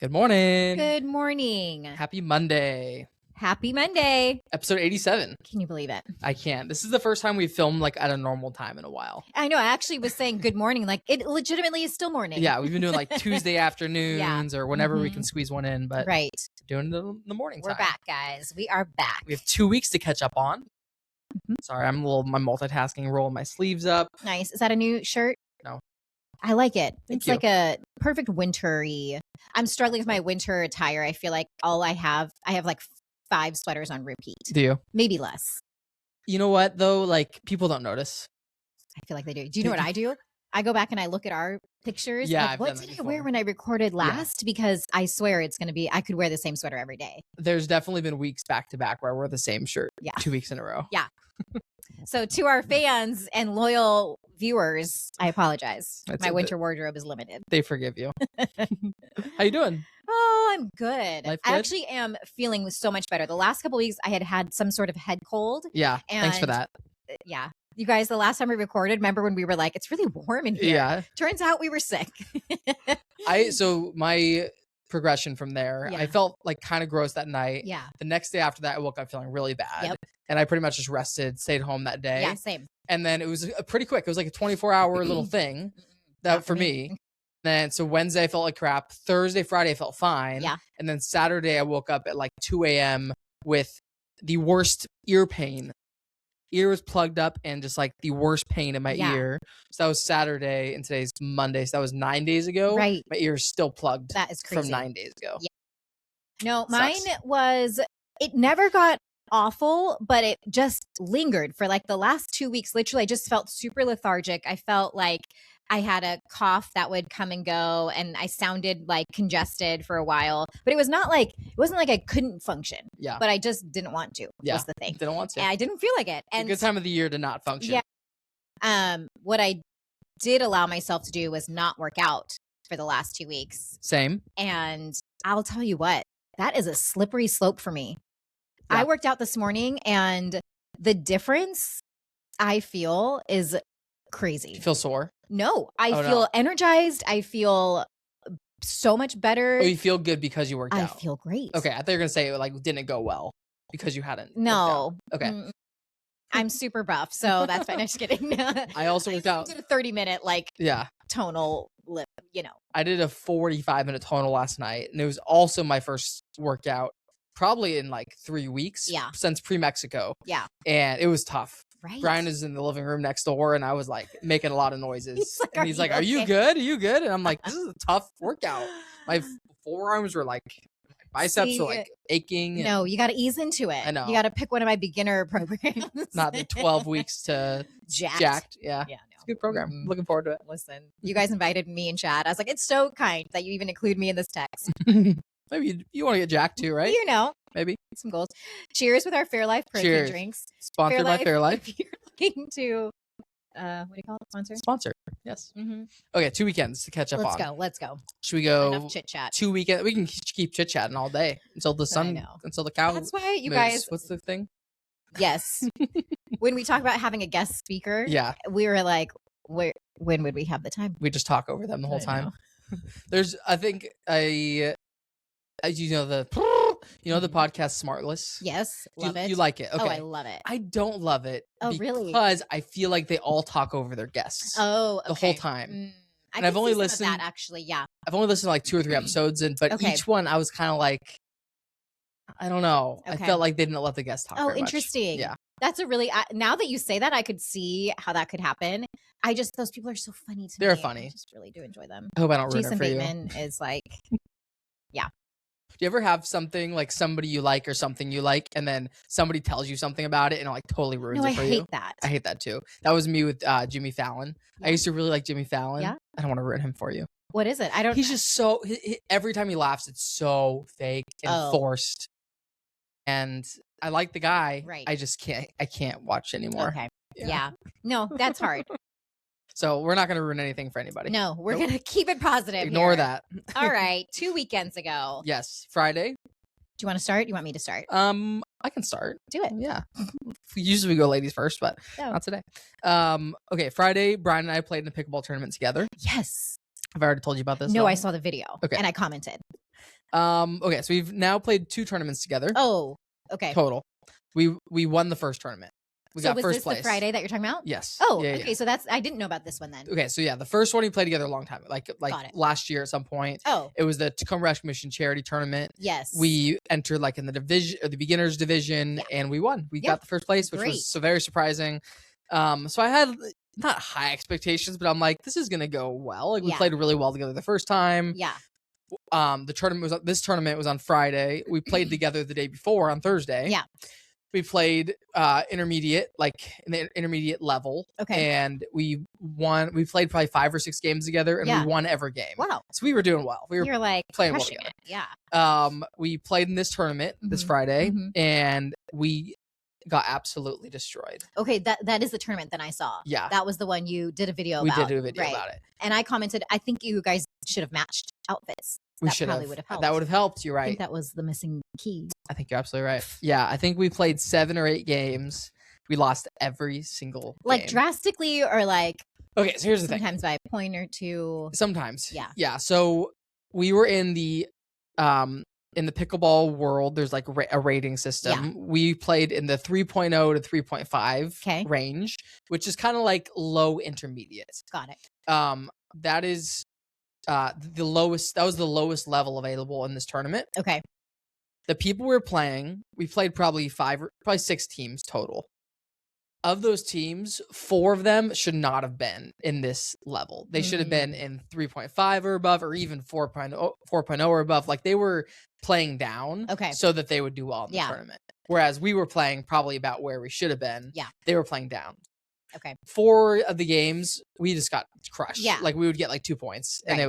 Good morning. Good morning. Happy Monday. Happy Monday. Episode 87. Can you believe it? I can't. This is the first time we've filmed like at a normal time in a while. I know. I actually was saying good morning. Like it legitimately is still morning. Yeah, we've been doing like Tuesday afternoons or whenever we can squeeze one in, but right. doing it in the morning time. We're back, guys. We are back. We have 2 weeks to catch up on. Sorry, I'm my multitasking, rolling my sleeves up. Nice. Is that a new shirt? No. I like it. Thank It's you. like a perfect wintry. I'm struggling with my winter attire. I feel like I have like 5 sweaters on repeat. Do you? Maybe less. You know what though? Like people don't notice. I feel like they do. Do you know what I do? I go back and I look at our pictures. Yeah, like, I've what done did that I wear before. when I recorded last? Because I swear it's going to be, I could wear the same sweater every day. There's definitely been weeks back to back where I wore the same shirt 2 weeks in a row. Yeah. So to our fans and loyal viewers, I apologize. My winter wardrobe is limited. They forgive you. How you doing? Oh, I'm good. Life I good? actually am feeling so much better. The last couple weeks, I had some sort of head cold. Yeah. Thanks for And- that. Yeah. You guys, the last time we recorded, remember when we were like, it's really warm in here? Yeah. Turns out we were sick. So my progression from there, Yeah. I felt like kind of gross that night. Yeah. The next day after that, I woke up feeling really bad. Yep. And I pretty much just rested, stayed home that day. Yeah, same. And then it was pretty quick. It was like a 24-hour little thing that Not for me. Then so Wednesday I felt like crap. Thursday, Friday I felt fine. Yeah. And then Saturday I woke up at like 2 a.m. with the worst ear pain. Ear was plugged up and just like the worst pain in my Yeah. ear. So that was Saturday and today's Monday. So that was 9 days ago. Right. My ear is still plugged That is crazy. from 9 days ago. Yeah. No, Sucks. mine was, it never got awful, but it just lingered for like the last 2 weeks. Literally, I just felt super lethargic. I felt like I had a cough that would come and go, and I sounded like congested for a while. But it wasn't like I couldn't function. Yeah. But I just didn't want to. Yeah. Was the thing. Didn't want to. And I didn't feel like it. It's a And good time of the year to not function. Yeah. What I did allow myself to do was not work out for the last 2 weeks. Same. And I'll tell you what, that is a slippery slope for me. Yeah. I worked out this morning and the difference I feel is crazy. You feel sore? No, I Oh, feel no. energized. I feel so much better. Oh, you feel good because you worked I out. feel great. Okay, I thought you were gonna say it like didn't go well because you hadn't. worked No. out. Okay. Mm, I'm super buff, so that's fine. I'm just kidding. I also worked out. did a 30-minute like Yeah. tonal lip, I did a 45-minute tonal last night, and it was also my first workout probably in like 3 weeks. Yeah. Since pre-Mexico. Yeah. And it was tough. Right. Brian is in the living room next door, and I was like making a lot of noises. He's like, and he's like, "Are you okay?" good? Are you good?" And I'm like, "This is a tough workout. My forearms were like, my biceps were like aching. and No, you got to ease into it. I know. You got to pick one of my beginner programs. Not the 12 weeks to jacked. Yeah. Yeah, It's a good program. Mm-mm. Looking forward to Listen, you guys invited me and Chad. I was like, it's so kind that you even include me in this text. it. Maybe you want to get jacked too, right? You know, Maybe. some goals. Cheers with our Fairlife protein Cheers. drinks. Sponsored by Fairlife. If you're looking to, what do you call it? Sponsor? Sponsor. Yes. Mm-hmm. Okay, 2 weekends to catch up Let's on. go. Let's go. Should we go Enough chit chat. 2 weekends? We can keep chit chatting all day until the sun, know. until the cow. That's why you moves. guys, What's the thing? yes. When we talk about having a guest speaker, Yeah, we were like, when would we have the time? we just talk over them the whole I time. know. There's, I think, you know the podcast Smartless. Yes. Do Love it. You like it? Okay. Oh, I love it. I don't love it. Oh, really? Because I feel like they all talk over their guests Oh, the whole okay. time. I And I've can only see some of listened- that actually. Yeah. I've only listened to like 2 or 3 episodes, but Okay. each one I was kind of like, I don't know. I Okay. felt like they didn't let the guests talk. Oh, very much. interesting. Yeah. That's a really, now that you say that, I could see how that could happen. Those people are so funny to me. They're I funny. just really do enjoy them. I hope I don't ruin Jason it for you. Bateman is like, Do you ever have something like somebody you like or something you like, and then somebody tells you something about it and it like totally ruins no, I it for hate you? that. I hate that too. That was me with Jimmy Fallon. I Yeah. used to really like Jimmy Fallon. Yeah? I don't want to ruin him for you. What is it? I don't, He's just so every time he laughs, it's so fake and Oh. forced. And I like the guy. Right. I just can't. I can't watch anymore. okay. Yeah. No, that's hard. So we're not going to ruin anything for anybody. No, we're Nope. going to keep it positive. Ignore here. that. All right. 2 weekends ago. Yes, Friday. Do you want to start? You want me to start? I can start. Do it. Yeah. Usually we go ladies first, but No. not today. Okay, Friday, Brian and I played in a pickleball tournament together. Yes. Have I already told you about this? No, at all? I saw the video. Okay. And I commented. Okay, so we've now played 2 tournaments together. Oh, okay. Total. We won the first tournament. We got was first this place. the Friday that you're talking about? Yes. Oh, Yeah, okay. yeah. So I didn't know about this one then. Okay, so yeah, the first one we played together a long time, like Got it. last year at some point. Oh, It was the Tacoma Rescue Mission charity tournament. yes. We entered like in the division or the beginners division, Yeah. and we won. We Yeah. got the first place, which Great. was so very surprising. So I had not high expectations, but I'm like, this is gonna go well. Like we Yeah. played really well together the first time. Yeah. This tournament was on Friday. We played together the day before on Thursday. Yeah. We played intermediate, like in the intermediate level. Okay. And we won. We played probably 5 or 6 games together, and Yeah. we won every game. Wow. So we were doing well. We were You're like playing well crushing together. it. Yeah. We played in this tournament this Mhm. Friday, Mhm. and we got absolutely destroyed. Okay, that is the tournament that I saw. Yeah. That was the one you did a video We about. did do a video Right. about it. And I commented, I think you guys should have matched outfits. We That should probably have. would have helped. That would have helped. You're I think right. that was the missing key. I think you're absolutely right. Yeah, I think we played 7 or 8 games. We lost every single Like game. drastically or like Okay, so here's the thing. sometimes by a point or two. Sometimes. Yeah. Yeah. So we were in the pickleball world. There's like a rating system. Yeah. We played in the 3.0 to 3.5 Okay. range, which is kind of like low intermediate. Got it. That is the lowest. That was the lowest level available in this tournament. Okay. The people we were playing, we played probably 6 teams total. Of those teams, 4 of them should not have been in this level. They should have been in 3.5 or above, or even 4.0 or above. Like they were playing down, Okay. so that they would do well in the tournament. Whereas we were playing probably about where we should have been. Yeah. They were playing down. Okay. 4 of the games, we just got crushed. Yeah. Like we would get like 2 points, and Right.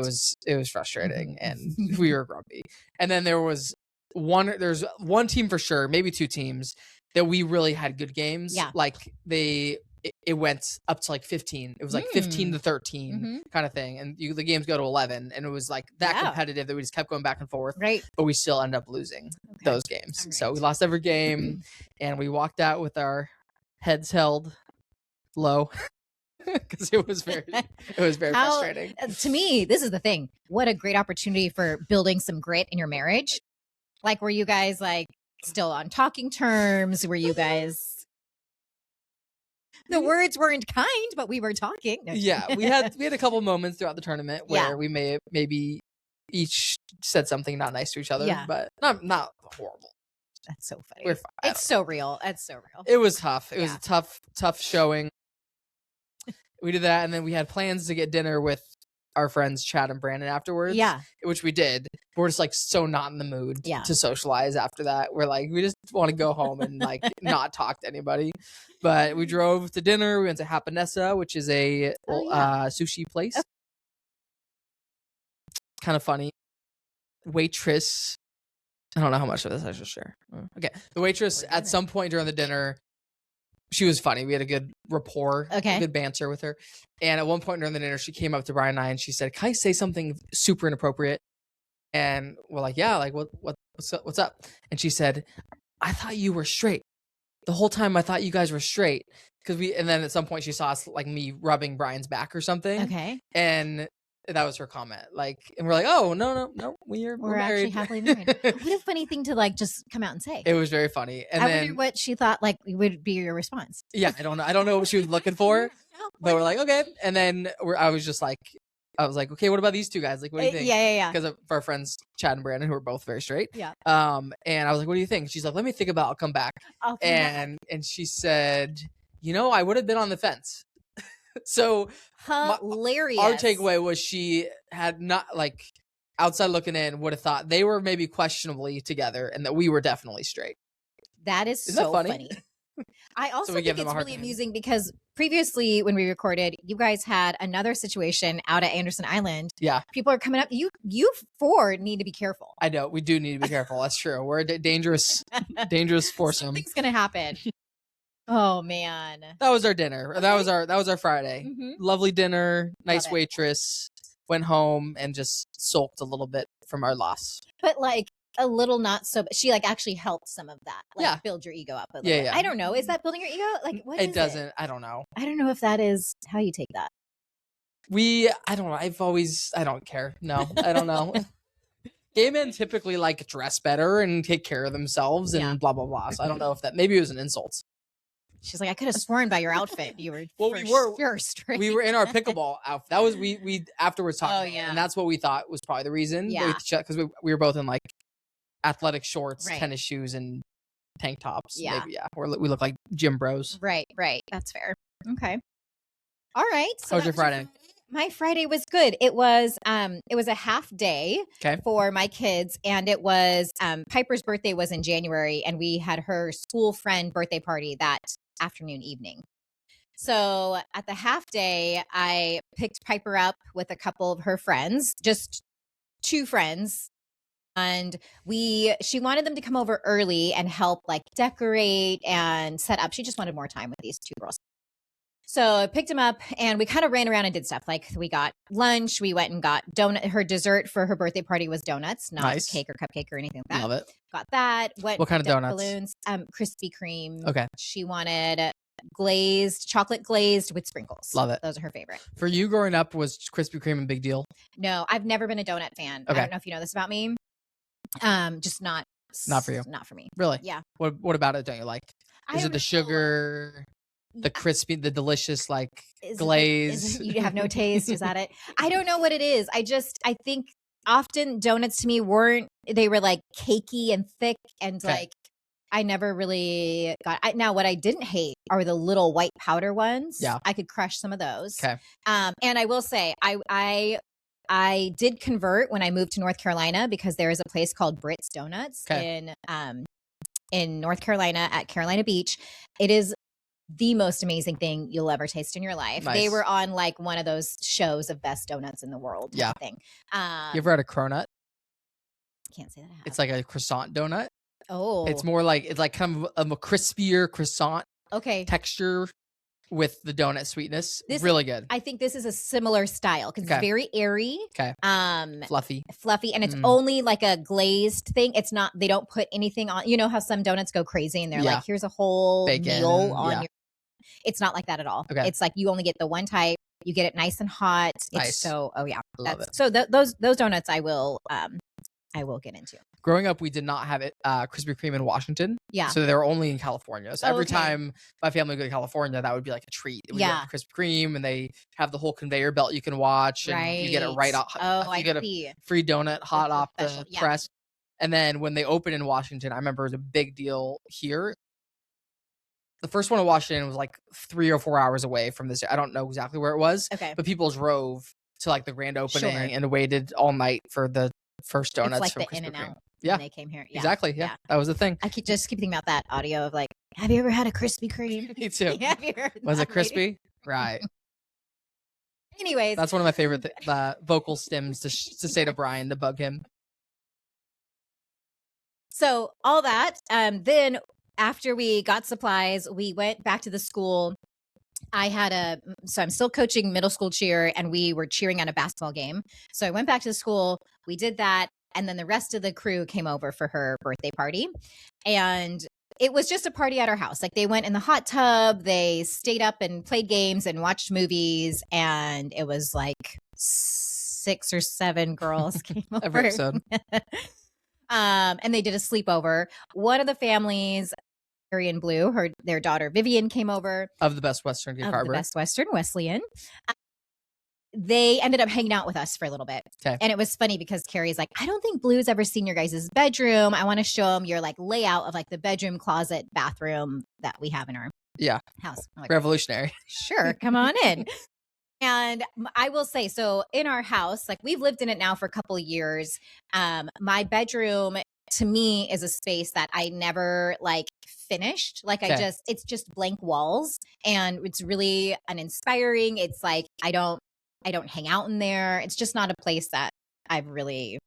it was frustrating, and we were grumpy. And then there's one team for sure, maybe 2 teams that we really had good games. Yeah. Like it went up to like 15. It was like 15 to 13 kind of thing. And the games go to 11, and it was like that competitive that we just kept going back and forth. Right. But we still ended up losing those games. All So right. we lost every game, and we walked out with our heads held low because it was very frustrating. To me, this is the thing. What a great opportunity for building some grit in your marriage. Like, were you guys like still on talking terms? Were you guys? The words weren't kind, but we were talking. No. Yeah, we had a couple moments throughout the tournament where Yeah. we maybe each said something not nice to each other, Yeah. but not horrible. That's so funny. We're fine. I It's so real. That's so real. It was tough. It was Yeah. a tough showing. We did that, and then we had plans to get dinner with our friends Chad and Brandon afterwards. Yeah. Which we did. But we're just like so not in the mood Yeah. to socialize after that. We're like, we just want to go home and like not talk to anybody. But we drove to dinner. We went to Hapanessa, which is a sushi place. Okay. Kind of funny. Waitress. I don't know how much of this I should share. Okay. The waitress at some point during the dinner, she was funny. We had a good rapport, good banter with her. And at one point during the dinner, she came up to Brian and I and she said, "Can I say something super inappropriate?" And we're like, "Yeah, like what's up?" And she said, "I thought you were straight. The whole time I thought you guys were straight." And then at some point she saw us like me rubbing Brian's back or something. Okay. And that was her comment. Like, and we're like, "Oh, no, we're married." Actually happily married. What a funny thing to like just come out and say. It was very funny. And I then wonder what she thought like would be your response. Yeah, I don't know. I don't know what she was looking for, but we're like, okay. And then I was like, okay, what about these 2 guys? Like, what do you think? Yeah. Because of our friends Chad and Brandon, who are both very straight. Yeah. And I was like, what do you think? She's like, let me think about it. I'll come back. And she said, I would have been on the fence. So hilarious. Our takeaway was she had not like outside looking in would have thought they were maybe questionably together and that we were definitely straight. That is Isn't so that funny. I also we think them it's a hard really time. amusing because previously when we recorded, you guys had another situation out at Anderson Island. Yeah. People are coming up. You 4 need to be careful. I know. We do need to be careful. That's true. We're a dangerous foursome. Something's going to happen. Oh man. That was our dinner. Okay. That was our Friday. Mhm. Lovely dinner, nice Love it. waitress. Went home and just sulked a little bit from our loss. But like a little not so, she like actually helped some of that. Like Yeah. build your ego up a little Yeah, bit. yeah. I don't know. Is that building your ego? Like what is It doesn't. I don't know. I don't know if that is how you take that. I don't know. I don't care. No, I don't know. gay men typically like dress better and take care of themselves and blah, blah, blah. So I don't know if that, maybe it was an insult. She's like, I could have sworn by your outfit you were straight. We were in our pickleball outfit. That was, we afterwards talked and that's what we thought was probably the reason. Yeah. Because we were both in like athletic shorts, tennis shoes, and tank tops. Yeah. Maybe, we look like gym bros. Right. That's fair. Okay. All right. So how was your Friday? My Friday was good. It was a half day for my kids, and it was Piper's birthday was in January, and we had her school friend birthday party that afternoon evening. So at the half day, I picked Piper up with a couple of her friends, just 2 friends. And she wanted them to come over early and help like decorate and set up. She just wanted more time with these 2 girls. So I picked him up and we kind of ran around and did stuff. Like we got lunch, we went and got her dessert for her birthday party was donuts, not cake or cupcake or anything like that. Love it. Got that. What kind of donuts? Balloons. Krispy Kreme. Okay. She wanted chocolate glazed with sprinkles. Love it. Those are her favorite. For you growing up, was Krispy Kreme a big deal? No, I've never been a donut fan. Okay. I don't know if you know this about me. Just not for you. Not for me. Really? Yeah. What about it don't you like? Is it the sugar? The crispy, the delicious, like glaze. You have no taste. Is that it? I don't know what it is. I think often donuts to me they were like cakey and thick and like I never really now what I didn't hate are the little white powder ones. Yeah. I could crush some of those. Okay. And I will say I did convert when I moved to North Carolina because there is a place called Britt's Donuts in North Carolina at Carolina Beach. It is the most amazing thing you'll ever taste in your life. Nice. They were on like one of those shows of best donuts in the world. Yeah. Thing. You ever had a cronut? Can't say that. It's like a croissant donut. Oh. It's more like, it's like kind of a crispier croissant texture with the donut sweetness. Really good. I think this is a similar style because it's very airy. Okay. Fluffy. And it's only like a glazed thing. It's not, they don't put anything on. You know how some donuts go crazy and they're like, here's a whole meal on your. It's not like that at all. Okay. It's like you only get the one type. You get it nice and hot. It's so, Love it. So those donuts I will get into. Growing up, we did not have it Krispy Kreme in Washington. Yeah. So they were only in California. So every time my family would go to California, that would be like a treat. We get Krispy Kreme and they have the whole conveyor belt you can watch. And you get it right off. You get a free donut hot off the press. And then when they opened in Washington, I remember it was a big deal here. The first one in Washington was like 3 or 4 hours away from this. I don't know exactly where it was. Okay. But people drove to like the grand opening and waited all night for the first donuts. It's like from the Krispy Kreme. In-N-Out when they came here. Yeah. Exactly. Yeah. That was the thing. I keep thinking about that audio of like, have you ever had a Krispy Kreme? Me too. Have you heard was it crispy? Right. Anyways. That's one of my favorite vocal stems to say to Brian to bug him. So all that, then after we got supplies, we went back to the school. So I'm still coaching middle school cheer and we were cheering on a basketball game. So I went back to the school, we did that. And then the rest of the crew came over for her birthday party. And it was just a party at our house. Like they went in the hot tub, they stayed up and played games and watched movies. And it was like 6 or 7 girls came over. Every episode. And they did a sleepover. One of the families, Harry and Blue, their daughter Vivian came over. Of the Best Western Gig Harbor. The Best Western, Wesleyan. They ended up hanging out with us for a little bit. Okay. And it was funny because Carrie's like, I don't think Blue's ever seen your guys' bedroom. I want to show him your like layout of like the bedroom, closet, bathroom that we have in our house. I'm like, revolutionary. Sure. Come on in. And I will say, so in our house, like we've lived in it now for a couple of years. My bedroom to me is a space that I never like finished. Like it's just blank walls and it's really uninspiring. It's like, I don't hang out in there. It's just not a place that I've really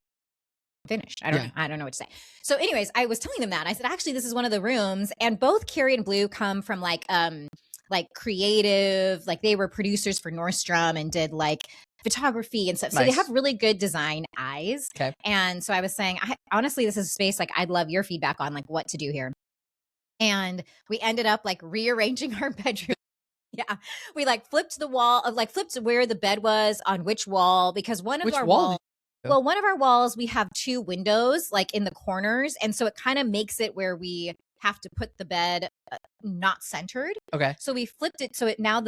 finished. I don't know what to say. So anyways, I was telling them that. I said, actually, this is one of the rooms. And both Carrie and Blue come from like creative, like they were producers for Nordstrom and did like photography and stuff. So they have really good design eyes. Okay. And so I was saying, honestly, this is a space like I'd love your feedback on like what to do here. And we ended up like rearranging our bedroom. Yeah. We like flipped the wall of flipped where the bed was on which wall because one of our walls. Well, one of our walls, we have 2 windows like in the corners. And so it kind of makes it where we have to put the bed not centered. Okay. So we flipped it so it now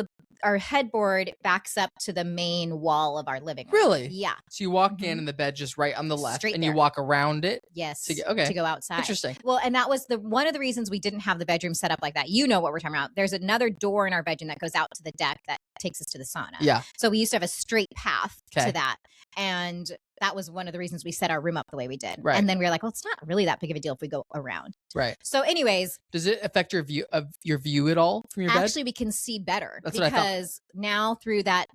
our headboard backs up to the main wall of our living room. Really? Yeah. So you walk in and the bed just right on the left, Straight and there. you walk around it. Yes. To go outside. Interesting. Well, and that was one of the reasons we didn't have the bedroom set up like that. You know what we're talking about. There's another door in our bedroom that goes out to the deck that takes us to the sauna. Yeah. So we used to have a straight path to that. And that was one of the reasons we set our room up the way we did. Right. And then we were like, well, it's not really that big of a deal if we go around. Right. So anyways. Does it affect your view at all from your bed? Actually, we can see better. That's what I thought. Because now through that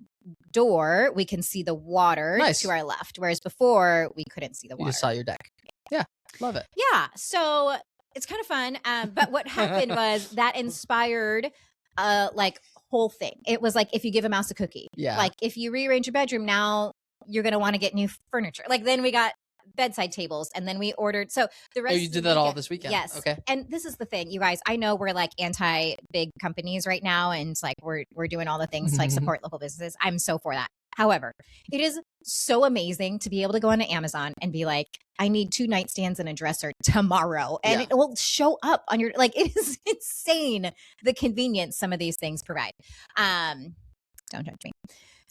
door, we can see the water to our left. Whereas before, we couldn't see the water. You just saw your deck. Yeah. Love it. Yeah. So it's kind of fun. But what happened was that inspired like whole thing. It was like if you give a mouse a cookie. Yeah. Like if you rearrange your bedroom, now you're going to want to get new furniture. Like then we got bedside tables and then we ordered. So the rest you did that all this weekend. Yes. Okay. And this is the thing, you guys, I know we're like anti big companies right now. And it's like we're doing all the things to like support local businesses. I'm so for that. However, it is so amazing to be able to go onto Amazon and be like, I need 2 nightstands and a dresser tomorrow. And it will show up on your, like, it is insane the convenience some of these things provide. Don't judge me.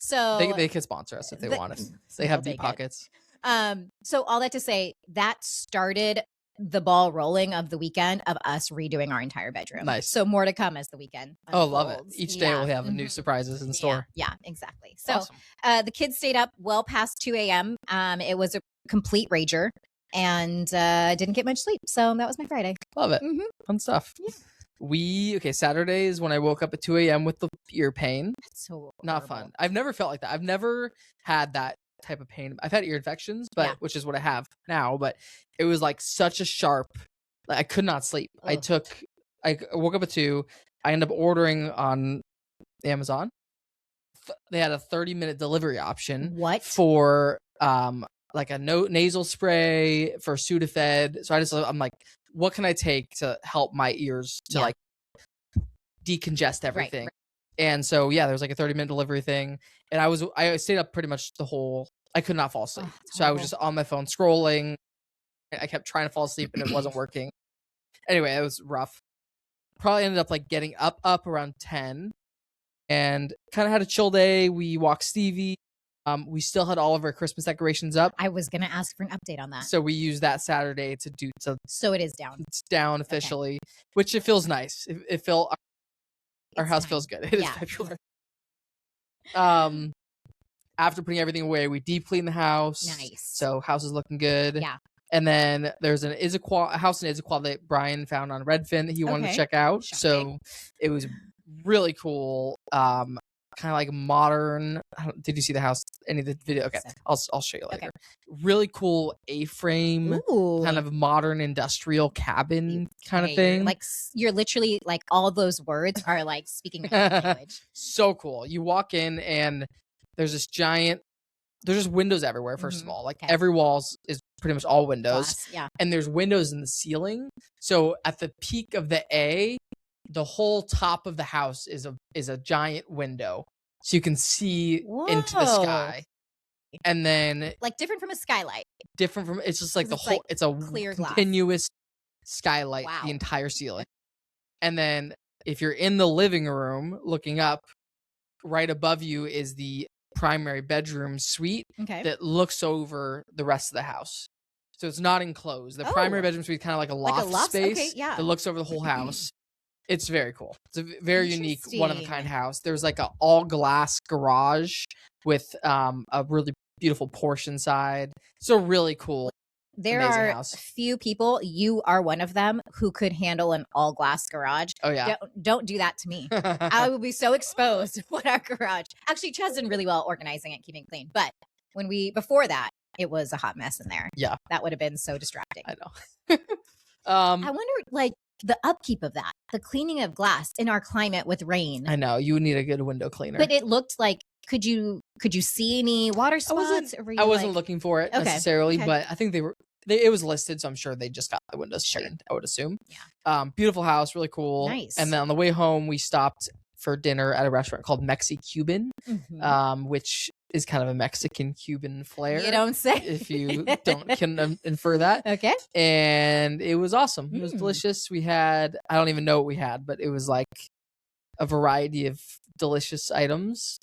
So they could sponsor us if they want us. They have deep pockets. So all that to say, that started the ball rolling of the weekend of us redoing our entire bedroom. Nice. So more to come as the weekend unfolds. Love it. Each day we'll have new surprises in store. Yeah, exactly. So awesome. The kids stayed up well past 2 a.m. It was a complete rager and didn't get much sleep. So that was my Friday. Love it. Fun stuff. Yeah. Saturday is when I woke up at 2 a.m. with the ear pain. That's so not fun. I've never felt like that. I've never had that type of pain. I've had ear infections, which is what I have now, but it was like such a sharp, like I could not sleep. I woke up at 2. I ended up ordering on Amazon. They had a 30-minute delivery option. What? For like a nasal spray for Sudafed. So I'm like, what can I take to help my ears to like decongest everything? Right. And so, there's like a 30-minute delivery thing. And I stayed up pretty much I could not fall asleep. So I was just on my phone scrolling. I kept trying to fall asleep and it wasn't working. Anyway, it was rough. Probably ended up like getting up around 10 and kind of had a chill day. We walked Stevie. We still had all of our Christmas decorations up. I was going to ask for an update on that. So we used that Saturday to do. So it is down. It's down officially, which it feels nice. Our house feels good. It is February. After putting everything away, we deep cleaned the house. Nice. So house is looking good. Yeah. And then there's a house in Issaquah that Brian found on Redfin that he wanted to check out. Shocking. So it was really cool. Kind of like modern. Did you see the house? Any of the video? Okay, I'll show you later. Okay. Really cool A-frame, kind of modern industrial cabin kind of thing. Like you're literally like all those words are like speaking my language. So cool. You walk in and there's this giant. There's just windows everywhere. First of all, like every wall is pretty much all windows. And there's windows in the ceiling. So at the peak of the A, the whole top of the house is a giant window, so you can see into the sky. And then like different from a skylight. It's just like it's a clear continuous skylight the entire ceiling. And then if you're in the living room looking up, right above you is the primary bedroom suite that looks over the rest of the house. So it's not enclosed. The primary bedroom suite is kind of like a loft space that looks over the whole house. It's very cool. It's a very unique, one-of-a-kind house. There's like an all-glass garage with a really beautiful portion side. It's a really cool, there are house. Few people, you are one of them, who could handle an all-glass garage. Oh, yeah. Don't do that to me. I will be so exposed with our garage. Actually, Chad's done really well organizing it, keeping it clean. But before that, it was a hot mess in there. Yeah. That would have been so distracting. I know. I wonder, like, the upkeep of that, the cleaning of glass in our climate with rain. I know you would need a good window cleaner. But it looked like, could you see any water spots? I wasn't looking for it necessarily, but I think it was listed, so I'm sure they just got the windows cleaned. I would assume. Yeah. Beautiful house, really cool. Nice. And then on the way home, we stopped for dinner at a restaurant called Mexi-Cuban, which is kind of a Mexican-Cuban flair. You don't say. If you can infer that. Okay. And it was awesome. It was delicious. We had, I don't even know what we had, but it was like a variety of delicious items.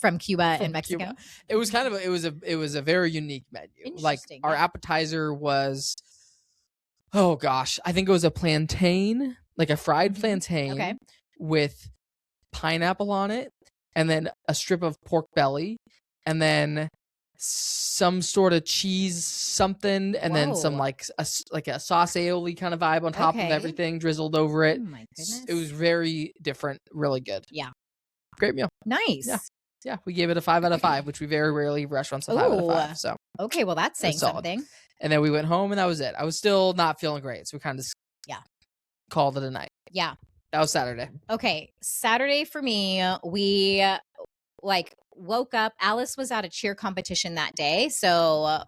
From Cuba and Mexico. Cuba. It was kind of it was a very unique menu. Like our appetizer was, oh gosh, I think it was a plantain, like a fried plantain with pineapple on it, and then a strip of pork belly, and then some sort of cheese something, and then some like a sauce aioli kind of vibe on top of everything drizzled over it. Oh my goodness. It was very different, really good. Yeah. Great meal. Nice. Yeah, we gave it a 5 out of 5, which we very rarely restaurants a 5 out of 5. So okay, well that's saying something. And then we went home, and that was it. I was still not feeling great, so we kind of called it a night. Yeah, that was Saturday. Okay, Saturday for me, we woke up. Alice was at a cheer competition that day, so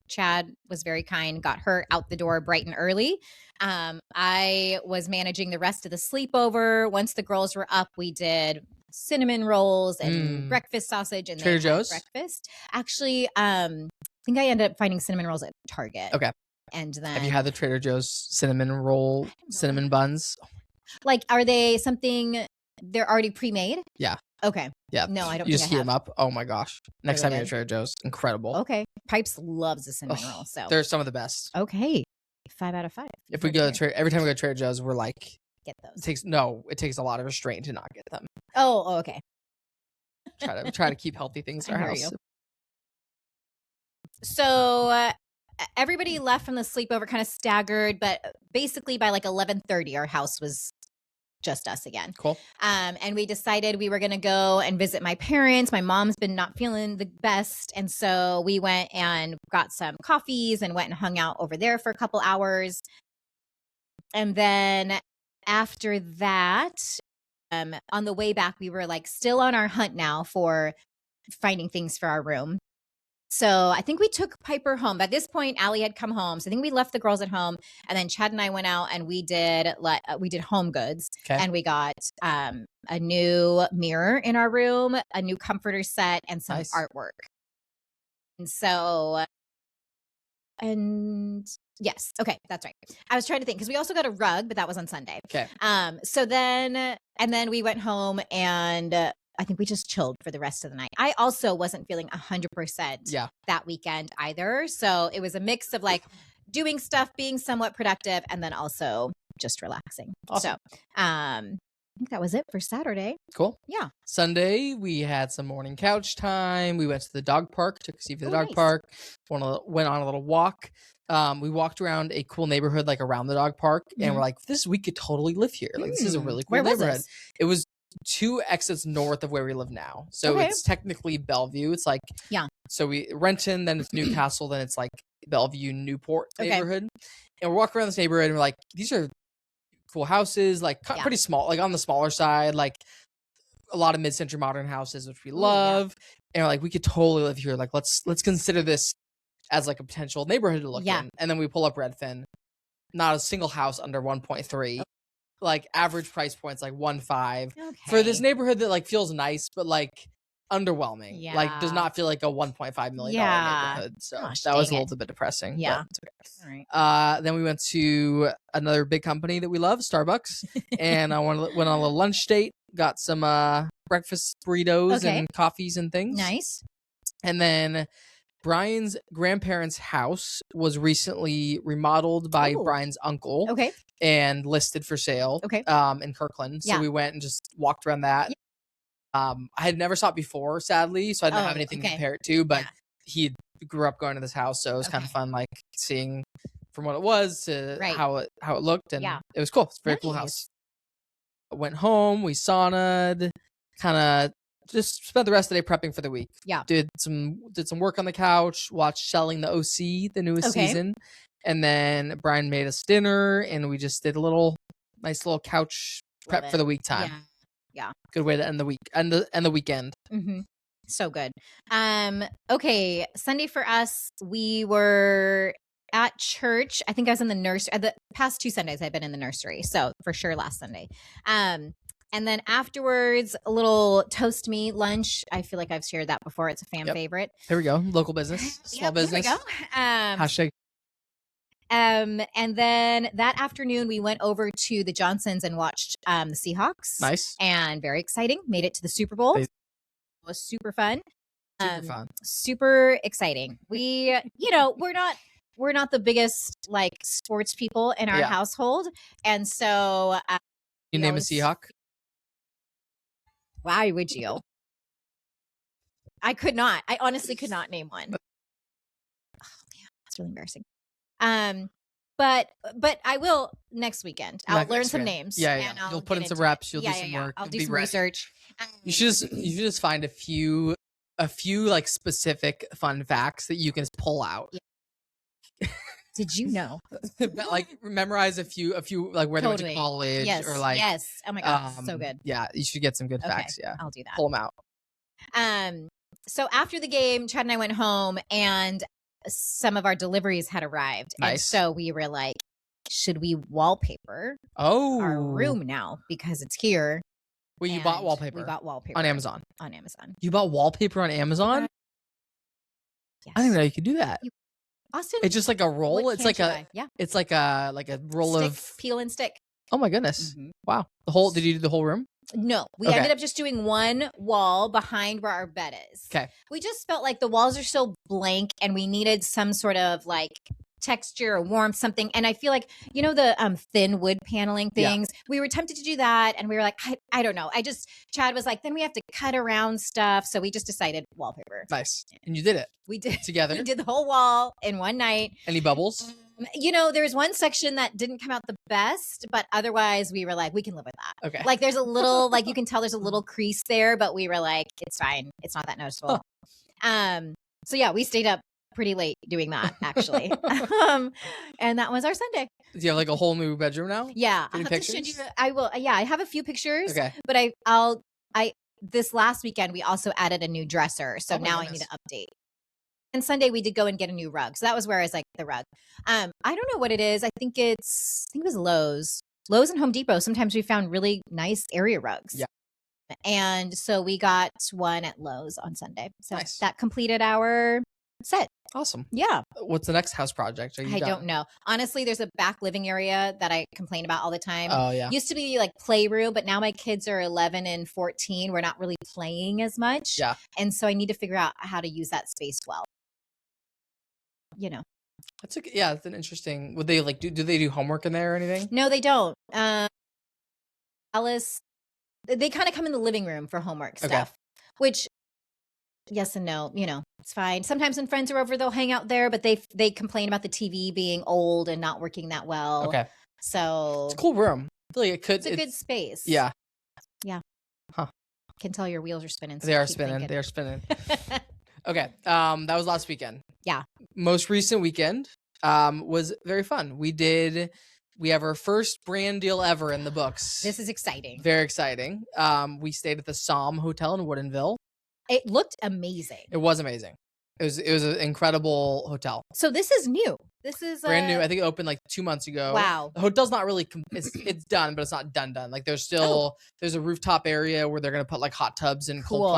Chad was very kind, got her out the door bright and early. I was managing the rest of the sleepover. Once the girls were up, we did cinnamon rolls and breakfast sausage and Trader Joe's breakfast. Actually, I think I ended up finding cinnamon rolls at Target. Okay. And then have you had the Trader Joe's cinnamon roll, cinnamon buns? Like, are they something they're already pre-made? Yeah. Okay. Yeah. No, I don't. You just heat them up. Oh my gosh! Next time you're at Trader Joe's, incredible. Okay. Pipes loves the cinnamon roll, so they're some of the best. Okay. 5 out of 5. If we go to every time we go to Trader Joe's, we're like, get those. It takes a lot of restraint to not get them. Oh, okay. Try to keep healthy things in our house. So everybody left from the sleepover kind of staggered, but basically by like 11:30, our house was just us again. Cool. And we decided we were going to go and visit my parents. My mom's been not feeling the best. And so we went and got some coffees and went and hung out over there for a couple hours. And then after that, on the way back, we were like still on our hunt now for finding things for our room. So I think we took Piper home. By this point, Allie had come home. So I think we left the girls at home, and then Chad and I went out and we did home goods. Okay. And we got a new mirror in our room, a new comforter set, and some artwork. And so, yes, okay, that's right. I was trying to think because we also got a rug, but that was on Sunday. Okay. So then we went home and I think we just chilled for the rest of the night. I also wasn't feeling 100% that weekend either. So it was a mix of like doing stuff, being somewhat productive, and then also just relaxing. Awesome. So I think that was it for Saturday. Cool. Yeah. Sunday, we had some morning couch time. We went to the dog park, took Steve to the dog park, went on a little walk. We walked around a cool neighborhood, like around the dog park, and we're like, we could totally live here. Like, this is a really cool neighborhood. It was 2 exits north of where we live now. So it's technically Bellevue. It's like, so we Renton, then it's Newcastle, then it's like Bellevue, Newport neighborhood. And we're walking around this neighborhood and we're like, these are cool houses, like pretty small, like on the smaller side, like a lot of mid-century modern houses, which we love. And we're like, we could totally live here. Like, let's consider this as like a potential neighborhood to look in. And then we pull up Redfin, not a single house under 1.3. Like average price points like 1.5 for this neighborhood that like feels nice but like underwhelming. Like does not feel like a $1.5 million neighborhood. So that was a little bit depressing. Yeah. All right. Then we went to another big company that we love, Starbucks, and I went on a little lunch date. Got some breakfast burritos and coffees and things. Nice. And then Brian's grandparents' house was recently remodeled by Brian's uncle. Okay. And listed for sale. Okay. In Kirkland. So we went and just walked around that. I had never saw it before, sadly, so I didn't have anything to compare it to, but he grew up going to this house, so it was kind of fun, like seeing from what it was to how it looked, and it was cool. It's a very cool house. I went home, we saunaed, kind of just spent the rest of the day prepping for the week. Yeah. Did some work on the couch, watched Selling the OC, the newest season. And then Brian made us dinner, and we just did a nice little couch prep for the week time. Yeah. Good way to end the week and the weekend. Mm-hmm. So good. Okay. Sunday for us, we were at church. I think I was in the nursery. The past 2 Sundays I've been in the nursery. So for sure last Sunday. And then afterwards, a little toast me lunch. I feel like I've shared that before. It's a fan favorite. Here we go. Local business, small business. Here we go. Hashtag. And then that afternoon, we went over to the Johnsons and watched the Seahawks. Nice. And very exciting. Made it to the Super Bowl. It was super fun. Super fun. Super exciting. We, we're not the biggest like sports people in our household. And so you name a Seahawk? Why would you? I could not. I honestly could not name one. Oh man, that's really embarrassing. But I will next weekend. I'll learn some names. Yeah. And you'll put in some reps. You'll do some work. I'll do some research. You should just find a few like specific fun facts that you can just pull out. Yeah. Did you know? Like memorize a few like where they went to college or like Oh my god, so good. Yeah, you should get some good facts. Yeah, I'll do that. Pull them out. So after the game, Chad and I went home, and some of our deliveries had arrived. Nice. And so we were like, should we wallpaper our room now because it's here? Well, you bought wallpaper. We bought wallpaper on Amazon. You bought wallpaper on Amazon? Yes. I didn't know you could do that. Austin, it's just like a roll. It's like a roll of peel and stick. Oh my goodness! Mm-hmm. Wow. Did you do the whole room? No, we ended up just doing one wall behind where our bed is. Okay. We just felt like the walls are so blank, and we needed some sort of like texture or warmth, something. And I feel like, the thin wood paneling things, we were tempted to do that. And we were like, I don't know. Chad was like, then we have to cut around stuff. So we just decided wallpaper. Nice. And you did it. We did. Together. We did the whole wall in one night. Any bubbles? There's one section that didn't come out the best, but otherwise we were like, we can live with that. Okay. Like there's a little, like you can tell there's a little crease there, but we were like, it's fine. It's not that noticeable. So yeah, we stayed up pretty late doing that actually. And that was our Sunday. Do you have like a whole new bedroom now? Yeah. Any pictures? I will. Yeah, I have a few pictures. Okay. But this last weekend we also added a new dresser. So now I need to update. And Sunday we did go and get a new rug. So that was where I was like the rug. I don't know what it is. I think it was Lowe's and Home Depot. Sometimes we found really nice area rugs. Yeah. And so we got one at Lowe's on Sunday. So nice. That completed our set. Awesome. Yeah. What's the next house project? I don't know. Honestly, there's a back living area that I complain about all the time. Oh, yeah. Used to be like playroom, but now my kids are 11 and 14. We're not really playing as much. Yeah. And so I need to figure out how to use that space well. That's it's an interesting. Would they like do they do homework in there or anything? No, they don't. Alice, they kind of come in the living room for homework stuff, which yes and no, it's fine. Sometimes when friends are over, they'll hang out there, but they complain about the TV being old and not working that well. Okay. So it's a cool room. I feel like it's a good space. Yeah. Yeah. Huh. Can tell your wheels are spinning. So they are spinning. They are spinning. Okay. That was last weekend. Yeah. Most recent weekend was very fun. We have our first brand deal ever in the books. This is exciting. Very exciting. We stayed at the Somme Hotel in Woodinville. It looked amazing. It was amazing. It was an incredible hotel. So this is new. This is brand new. I think it opened like 2 months ago. Wow. The hotel's not really it's done, but it's not done. Like there's a rooftop area where they're gonna put like hot tubs and cold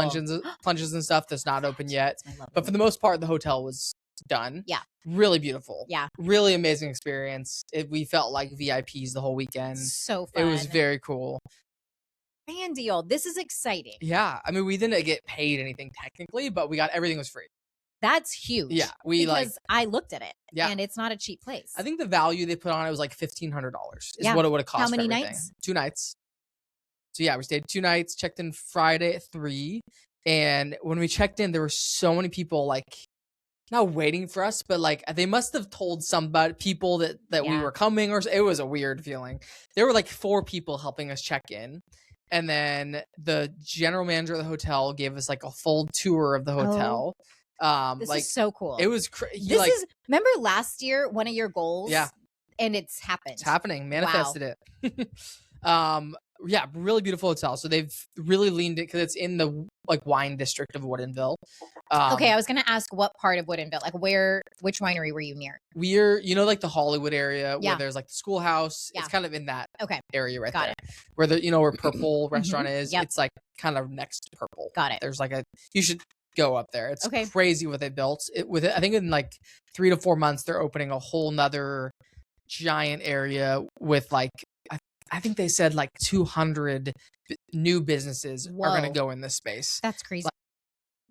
plunges and stuff that's not open yet. But for the most part, the hotel was done. Yeah. Really beautiful. Yeah. Really amazing experience. We felt like VIPs the whole weekend. So fun. It was very cool. Brand deal. This is exciting. Yeah. I mean, we didn't get paid anything technically, but everything was free. That's huge. Yeah. Because I looked at it. Yeah. And it's not a cheap place. I think the value they put on it was like $1,500 is what it would have cost. How many for everything. nights? 2 nights. So yeah, we stayed 2 nights, checked in Friday at 3. And when we checked in, there were so many people like not waiting for us, but like they must have told people that we were coming, or it was a weird feeling. There were like 4 people helping us check in. And then the general manager of the hotel gave us like a full tour of the hotel. This is so cool. It was remember last year, one of your goals? Yeah. And it's happened. It's happening. Manifested it. Yeah, really beautiful hotel. So they've really leaned it because it's in the like wine district of Woodinville. Okay, I was gonna ask what part of Woodinville, like which winery were you near? We're, like the Hollywood area where there's like the schoolhouse. It's kind of in that area right there. Where where Purple restaurant is. It's like kind of next to Purple. Got it. There's like you should go up there. It's crazy what they built. I think in like 3 to 4 months they're opening a whole nother giant area with like I think they said like 200 new businesses are going to go in this space. That's crazy. Like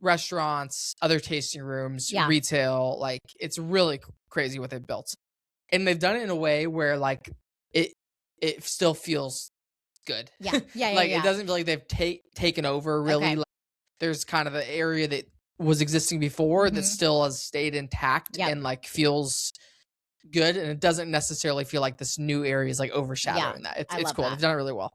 restaurants, other tasting rooms, retail. Like it's really crazy what they've built, and they've done it in a way where like it still feels good. Yeah. It doesn't feel like they've taken over really. Like, there's kind of the area that was existing before that still has stayed intact and like feels good, and it doesn't necessarily feel like this new area is like overshadowing that. It's cool. They've done it really well.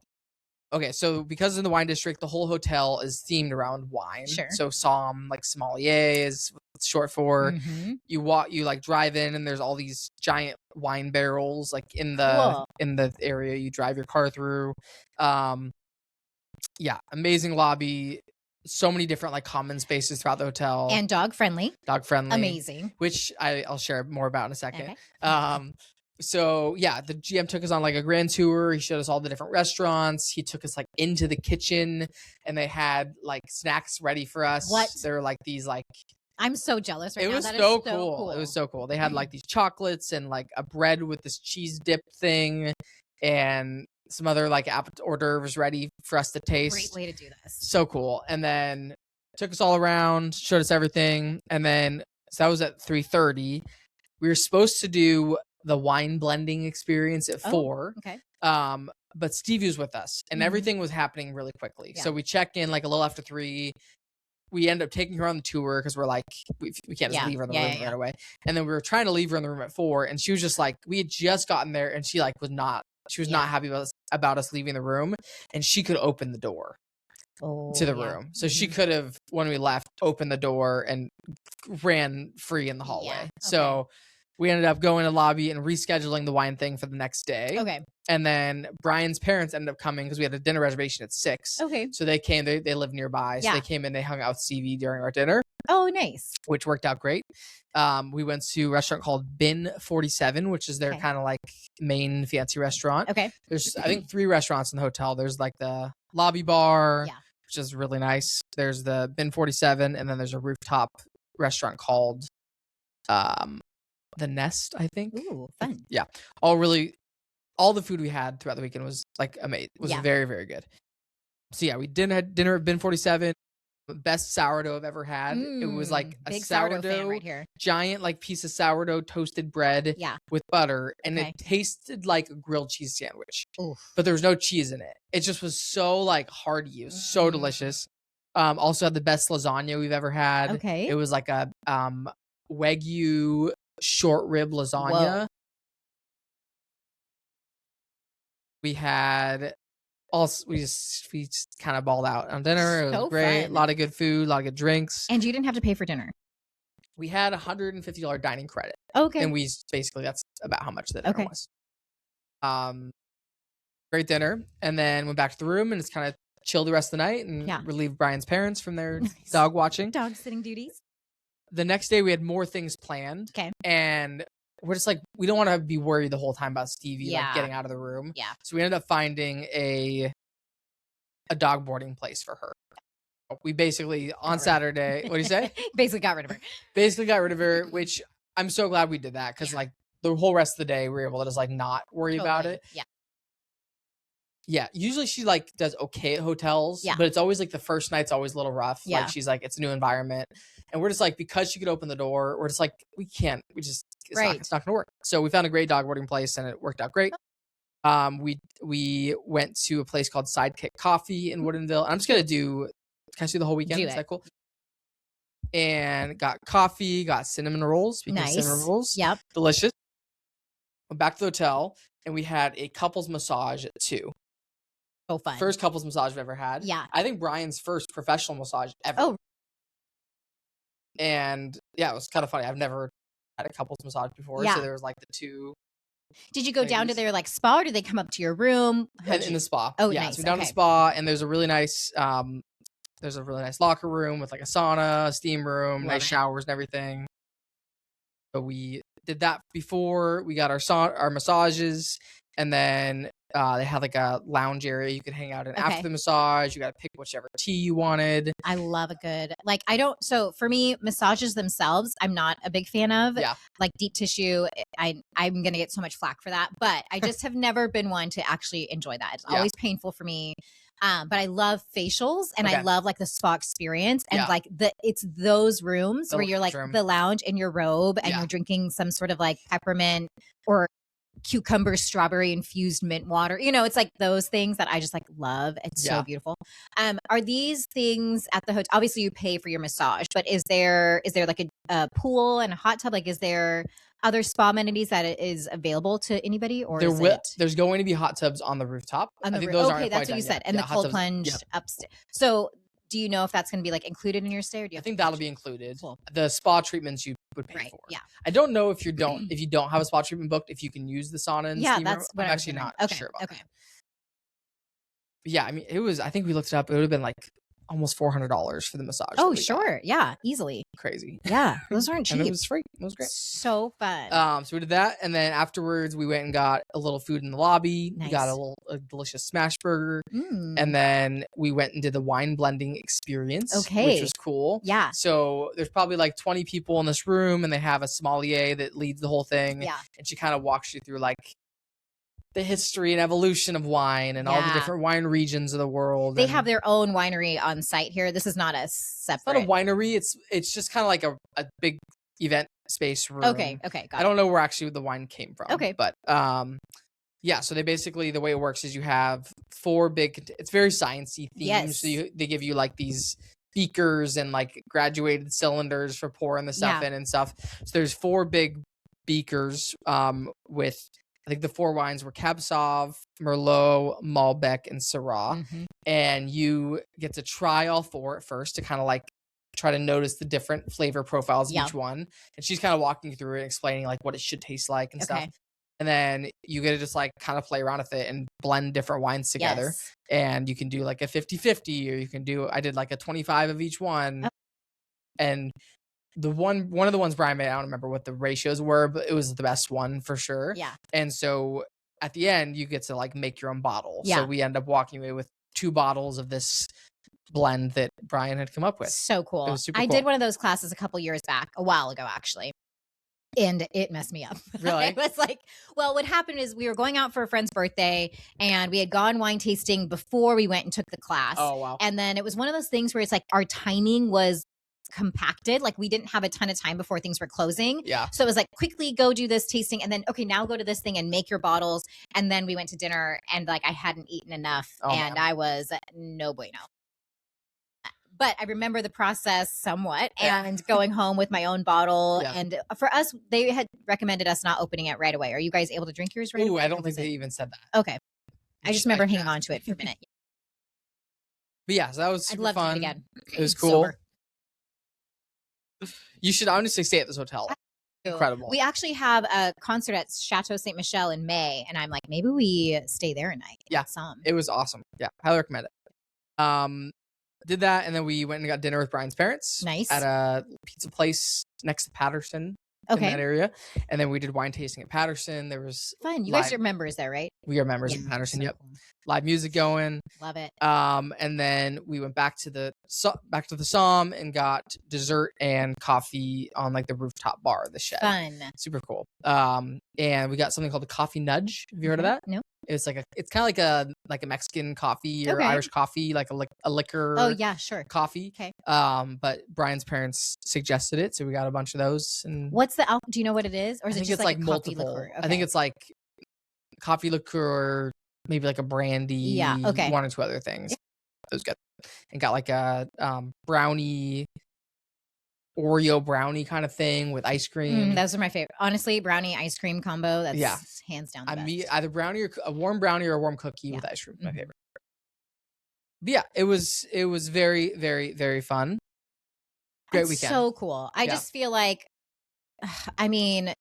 Okay, so because in the wine district, the whole hotel is themed around wine. Sure. So Somm, like sommelier is short for. You like drive in, and there's all these giant wine barrels like in the area you drive your car through. Amazing lobby. So many different like common spaces throughout the hotel, and dog friendly, amazing, which I'll share more about in a second. So the GM took us on like a grand tour. He showed us all the different restaurants. He took us like into the kitchen, and they had like snacks ready for us. There were like these like, I'm so jealous right now. It was so cool. It was so cool. They had like these chocolates and like a bread with this cheese dip thing, and some other like hors d'oeuvres ready for us to taste. Great way to do this. So cool. And then took us all around, showed us everything. And then, so that was at 3:30. We were supposed to do the wine blending experience at 4. Okay. But Stevie was with us, and everything was happening really quickly. So we check in like a little after 3. We end up taking her on the tour because we're like, we can't just leave her in the room right away. And then we were trying to leave her in the room at 4, and she was just like, we had just gotten there, and she like was not happy about us leaving the room, and she could open the door to the room. So she could have, when we left, opened the door and ran free in the hallway. So we ended up going to the lobby and rescheduling the wine thing for the next day. Okay. And then Brian's parents ended up coming because we had a dinner reservation at 6. Okay. So they came, they live nearby. So they came in, they hung out with Stevie during our dinner. Oh, nice. Which worked out great. We went to a restaurant called Bin 47, which is their kind of like main fancy restaurant. Okay. There's, I think, 3 restaurants in the hotel. There's like the lobby bar, which is really nice. There's the Bin 47, and then there's a rooftop restaurant called The Nest, I think. Ooh, fun. Yeah. All the food we had throughout the weekend was like amazing. It was very, very good. So we had dinner at Bin 47. Best sourdough I've ever had. It was like a sourdough right here. Giant like piece of sourdough toasted bread with butter, and it tasted like a grilled cheese sandwich. Oof. But there was no cheese in it. It just was so like hearty. It was so delicious. Also had the best lasagna we've ever had. Okay. It was like a Wagyu short rib lasagna. Whoa. We had we just kind of balled out on dinner. It was great. Fun. A lot of good food, a lot of good drinks. And you didn't have to pay for dinner. We had $150 dining credit. Okay. And that's about how much the dinner was. Great dinner. And then went back to the room and just kind of chilled the rest of the night and relieved Brian's parents from their dog watching. Dog sitting duties. The next day we had more things planned. Okay. And we're just like, we don't want to be worried the whole time about Stevie like getting out of the room. Yeah. So we ended up finding a dog boarding place for her. We basically on Saturday, what do you say? Basically got rid of her. Basically got rid of her, which I'm so glad we did that because like the whole rest of the day we were able to just like not worry about it. Yeah. Yeah. Usually she like does okay at hotels, but it's always like the first night's always a little rough. Yeah. Like she's like, it's a new environment. And we're just like, because she could open the door, we're just like, it's not gonna work. So we found a great dog boarding place and it worked out great. We went to a place called Sidekick Coffee in Woodinville. I'm just gonna can I do the whole weekend? Is that cool? And got coffee, got cinnamon rolls. Nice. Cinnamon rolls. Yep. Delicious. Went back to the hotel and we had a couples massage at 2. So fun. First couples massage I've ever had. Yeah. I think Brian's first professional massage ever. Oh. And it was kind of funny. I've never had a couples massage before. Yeah. So there was like the 2. Did you go down to their like spa or did they come up to your room? In the spa. Oh, yeah. nice. So we down to the spa and there's a really nice There's a really nice locker room with like a sauna, steam room, nice showers and everything. So we did that before we got our massages, and then they had like a lounge area you could hang out in after the massage. You got to pick whichever tea you wanted. I love a good, like, so for me, massages themselves, I'm not a big fan of. Yeah. Like deep tissue, I'm going to get so much flack for that, but I just have never been one to actually enjoy that. It's always painful for me. But I love facials, and I love like the spa experience, and like it's those rooms where you're like the lounge in your robe and you're drinking some sort of like peppermint or cucumber strawberry infused mint water. You know, it's like those things that I just like love. It's so beautiful. Are these things at the hotel? Obviously you pay for your massage, but is there like a pool and a hot tub? Like, is there other spa amenities that is available to anybody, or there's going to be hot tubs on the rooftop? Okay, that's what you said. And the cold plunge upstairs. So do you know if that's going to be like included in your stay, or do you? I think that'll be included. Cool. The spa treatments you would pay for. Yeah. I don't know if you don't have a spa treatment booked, if you can use the sauna and steam room. What I'm actually not sure about that. But yeah, I mean, I think we looked it up. It would have been like almost $400 for the massage. Oh, sure. Yeah, easily. Crazy. Yeah, those aren't cheap. And it was free. It was great. So fun. So we did that, and then afterwards we went and got a little food in the lobby. Nice. We got a delicious smash burger, and then we went and did the wine blending experience, which was cool. Yeah. So there's probably like 20 people in this room, and they have a sommelier that leads the whole thing. Yeah. And she kind of walks you through like the history and evolution of wine and all the different wine regions of the world. They have their own winery on site here. This is not a separate. It's not a winery. It's just kind of like a big event space room. Okay, got it. I don't know where actually the wine came from. Okay. But yeah, so they basically, the way it works is you have 4 big, it's very sciencey themes. Yes. So they give you like these beakers and like graduated cylinders for pouring the stuff in and stuff. So there's 4 big beakers with, I think the 4 wines were Cab Sauv, Merlot, Malbec, and Syrah. And you get to try all 4 at first to kind of like try to notice the different flavor profiles of each one. And she's kind of walking you through it, explaining like what it should taste like and stuff. And then you get to just like kind of play around with it and blend different wines together. Yes. And you can do like a 50-50, or you can do, I did like a 25 of each one. And the one of the ones Brian made, I don't remember what the ratios were, but it was the best one for sure. Yeah. And so at the end, you get to like make your own bottle. Yeah. So we end up walking away with 2 bottles of this blend that Brian had come up with. So cool. It was super I cool. did one of those classes a couple years back, a while ago actually. And it messed me up. Really? It was like, well, what happened is we were going out for a friend's birthday, and we had gone wine tasting before we went and took the class. Oh, wow. And then it was one of those things where it's like our timing was compacted. Like we didn't have a ton of time before things were closing. Yeah. So it was like, quickly go do this tasting, and then, okay, now go to this thing and make your bottles. And then we went to dinner, and like I hadn't eaten enough, and I was no bueno. But I remember the process somewhat, and going home with my own bottle. Yeah. And for us, they had recommended us not opening it right away. Are you guys able to drink yours right away? I don't think they even said that. Okay. I just remember hanging on to it for a minute. But yeah, so that was super I'd love fun. to do it again. It was cool. Sober. You should honestly stay at this hotel. Incredible. We actually have a concert at Chateau Ste. Michelle in May, and I'm like, maybe we stay there a night. Yeah. It was awesome. Yeah. Highly recommend it. Did that, and then we went and got dinner with Brian's parents. Nice. At a pizza place next to Patterson. In that area. And then we did wine tasting at Patterson. There was fun. You guys are members there, right? We are members of Patterson. So cool. Live music going. Love it. And then we went back to the Somme and got dessert and coffee on like the rooftop bar of the shed. Fun. Super cool. And we got something called the coffee nudge. Have you heard of that? No. It's like it's kind of like a Mexican coffee or Irish coffee, like a liquor. Oh yeah, sure. Coffee. Okay. But Brian's parents suggested it, so we got a bunch of those. And what's the do you know what it is, or is it just like multiple? Liqueur? Okay. I think it's like coffee liqueur, maybe like a brandy. Yeah. Okay. 1 or 2 other things. Yeah. It was good. And got like a brownie. Oreo brownie kind of thing with ice cream. Those are my favorite. Honestly, brownie ice cream combo. That's hands down the best. Either brownie or a warm brownie or a warm cookie with ice cream. My favorite. But yeah, it was very, very, very fun. Great weekend. So cool. I just feel like, I mean,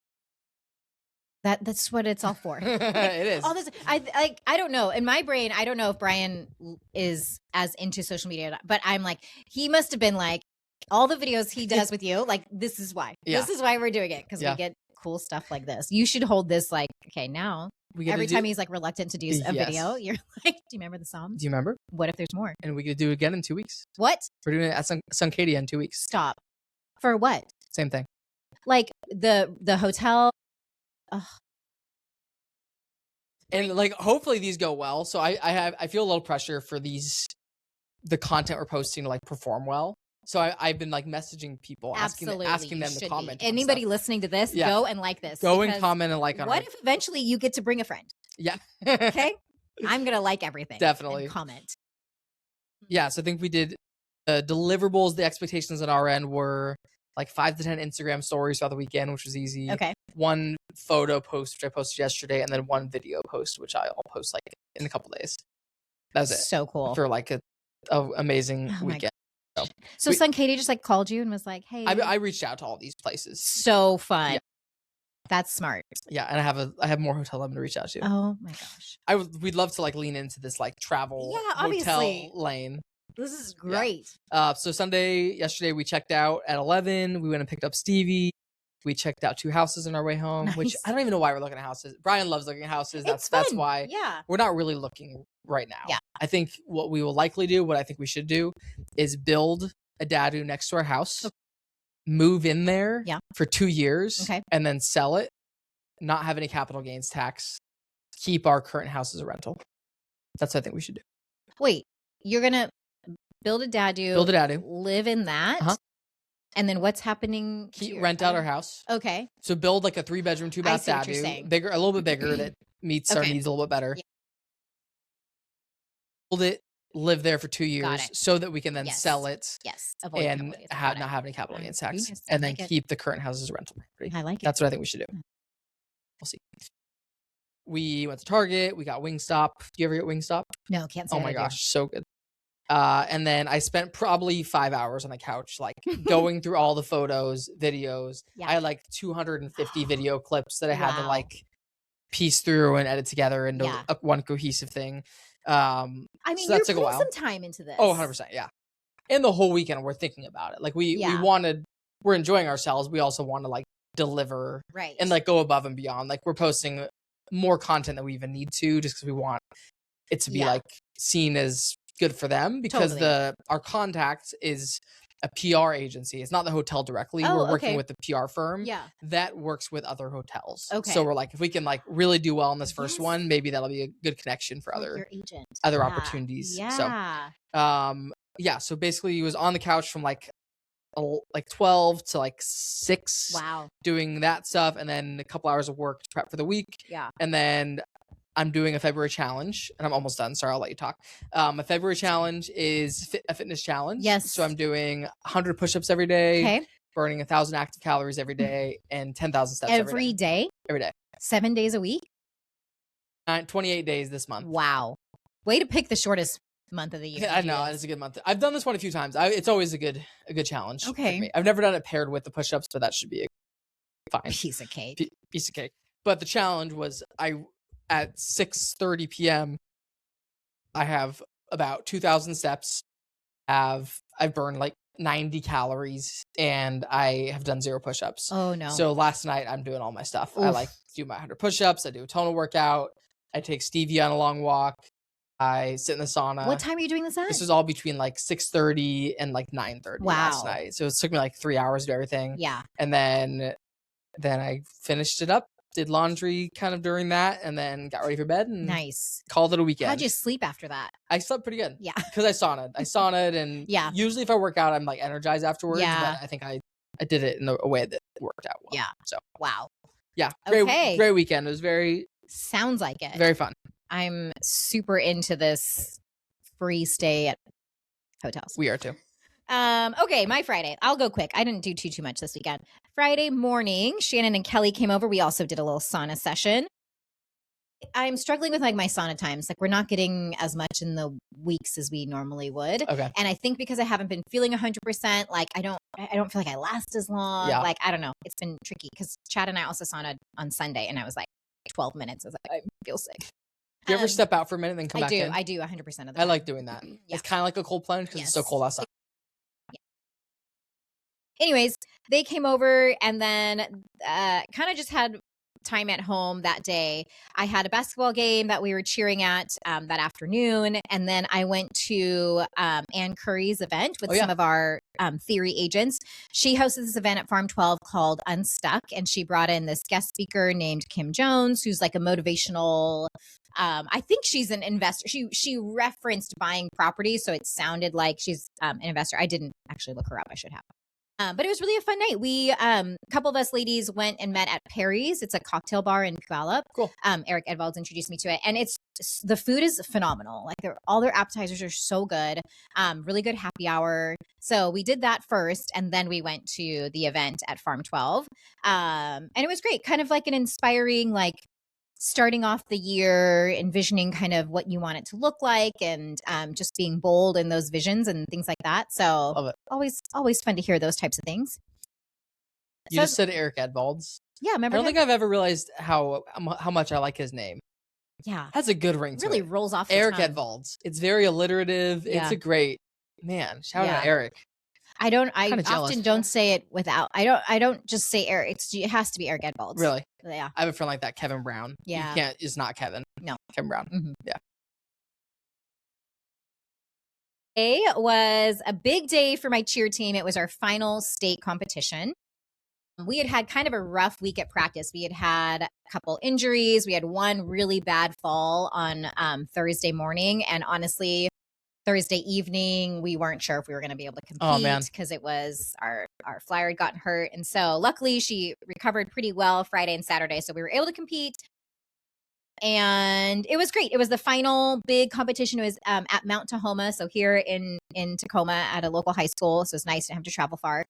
That's what it's all for. It is. All this, I don't know. In my brain, I don't know if Brian is as into social media, or not, but I'm like, he must have been like, all the videos he does with you, like, this is why. Yeah. This is why we're doing it, because we get cool stuff like this. You should hold this like, okay, now every time he's like reluctant to do a video, you're like, do you remember the song? Do you remember? What if there's more? And we could do it again in 2 weeks. What? We're doing it at Suncadia in 2 weeks. Stop. For what? Same thing. Like the hotel. Ugh. And like, hopefully these go well. So I feel a little pressure for the content we're posting to like perform well. So I've been like messaging people, asking them to comment. Anybody listening to this, go and like this. Go and comment and like on it. What if eventually you get to bring a friend? Yeah. Okay. I'm going to like everything. Definitely. And comment. Yeah. So I think we did deliverables. The expectations on our end were like 5 to 10 Instagram stories throughout the weekend, which was easy. Okay. 1 photo post, which I posted yesterday, and then 1 video post, which I'll post like in a couple days. That was it. So cool. For like a amazing weekend. So Suncadia just like called you and was like, hey. I reached out to all these places. So fun. Yeah. That's smart. Yeah, and I have more hotel I'm to reach out to. Oh my gosh. We'd love to like lean into this like travel hotel lane. This is great. Yeah. So yesterday we checked out at 11. We went and picked up Stevie. We checked out 2 houses on our way home, which I don't even know why we're looking at houses. Brian loves looking at houses. That's why we're not really looking right now. Yeah. I think what we will likely do, what I think we should do, is build a dadu next to our house, move in there for 2 years, and then sell it, not have any capital gains tax, keep our current house as a rental. That's what I think we should do. Wait, you're going to build a dadu, live in that, and then what's happening? Rent out our house. Okay. So build like a 3-bedroom, 2-bath dadu, a little bit bigger that meets our needs a little bit better. Yeah. Build it, live there for 2 years so that we can then sell it. Yes. And not have any capital gains tax, and then keep the current house as a rental property. I like it. That's what I think we should do. We'll see. We went to Target. We got Wingstop. Do you ever get Wingstop? No, can't say. Oh my gosh, so good. And then I spent probably 5 hours on the couch, like going through all the photos, videos. Yeah. I had like 250 video clips that I had to like piece through and edit together into one cohesive thing. I mean, so you're putting some time into this. Oh, 100%. Yeah. And the whole weekend we're thinking about it. Like we're enjoying ourselves. We also want to like deliver and like go above and beyond. Like we're posting more content than we even need to, just because we want it to be like seen as good for them, because our contact is a PR agency. It's not the hotel directly. We're working with the PR firm that works with other hotels. So we're like, if we can like really do well in this first one, maybe that'll be a good connection for other opportunities. So basically he was on the couch from like 12 to like 6 doing that stuff, and then a couple hours of work to prep for the week, and then I'm doing a February challenge, and I'm almost done. Sorry, I'll let you talk. A February challenge is a fitness challenge. Yes. So I'm doing 100 push-ups every day, burning 1,000 active calories every day, and 10,000 steps every day. Every day. 7 days a week? 28 days this month. Wow. Way to pick the shortest month of the year. I know, it's a good month. I've done this one a few times. It's always a good challenge. Okay. For me. I've never done it paired with the push-ups, but that should be fine. Piece of cake. Piece of cake. But the challenge was at 6:30 p.m. I have about 2,000 steps. I've burned like 90 calories, and I have done 0 push-ups. Oh no. So last night I'm doing all my stuff. Oof. I like do my 100 push-ups. I do a tonal workout. I take Stevie on a long walk. I sit in the sauna. What time are you doing this at? This was all between like 6:30 and like 9:30 last night. So it took me like 3 hours to do everything. Yeah. And then I finished it up, did laundry kind of during that, and then got ready for bed and called it a weekend. How'd you sleep after that? I slept pretty good. Yeah. Because I saunaed and usually if I work out, I'm like energized afterwards. Yeah. But I think I did it in a way that worked out well. Yeah. So wow. Yeah. Great weekend. It was very sounds like it. Very fun. I'm super into this free stay at hotels. We are too. Okay, my Friday. I'll go quick. I didn't do too much this weekend. Friday morning, Shannon and Kelly came over. We also did a little sauna session. I'm struggling with like my sauna times. Like we're not getting as much in the weeks as we normally would. Okay. And I think because I haven't been feeling 100%, like I don't feel like I last as long. Yeah. Like, I don't know. It's been tricky because Chad and I also sauna on Sunday and I was like 12 minutes. I was like, I feel sick. Do you ever step out for a minute and then come back in? I do 100% of the time. I like doing that. Yeah. It's kind of like a cold plunge because it's so cold outside. Yeah. Anyways, they came over and then kind of just had time at home that day. I had a basketball game that we were cheering at that afternoon. And then I went to Ann Curry's event with some of our theory agents. She hosted this event at Farm 12 called Unstuck. And she brought in this guest speaker named Kim Jones, who's like a motivational I think she's an investor. She referenced buying property, so it sounded like she's an investor. I didn't actually look her up. I should have. But it was really a fun night. We, a couple of us ladies went and met at Perry's. It's a cocktail bar in Puyallup. Cool. Eric Edvalds introduced me to it. And the food is phenomenal. Like all their appetizers are so good. Really good happy hour. So we did that first. And then we went to the event at Farm 12. And it was great. Kind of like an inspiring, like, starting off the year, envisioning kind of what you want it to look like and just being bold in those visions and things like that. So love it. Always fun to hear those types of things. You just said Eric Edvalds. Yeah, remember I don't think I've ever realized how much I like his name. Yeah. That's a good ring to really it. Rolls off the Eric tongue. Edvalds. It's very alliterative. Yeah. It's a great man. Shout out Eric. I often don't say it without. I don't just say Eric. It has to be Eric Edvalds. Really? Yeah. I have a friend like that, Kevin Brown. Yeah. It's not Kevin. No. Kevin Brown. Mm-hmm. Yeah. It was a big day for my cheer team. It was our final state competition. We had kind of a rough week at practice. We had a couple injuries. We had one really bad fall on Thursday morning. And honestly, Thursday evening, we weren't sure if we were going to be able to compete because it was our flyer had gotten hurt. And so luckily she recovered pretty well Friday and Saturday. So we were able to compete. And it was great. It was the final big competition. It was at Mount Tahoma. So here in Tacoma at a local high school. So it's nice to have to travel far.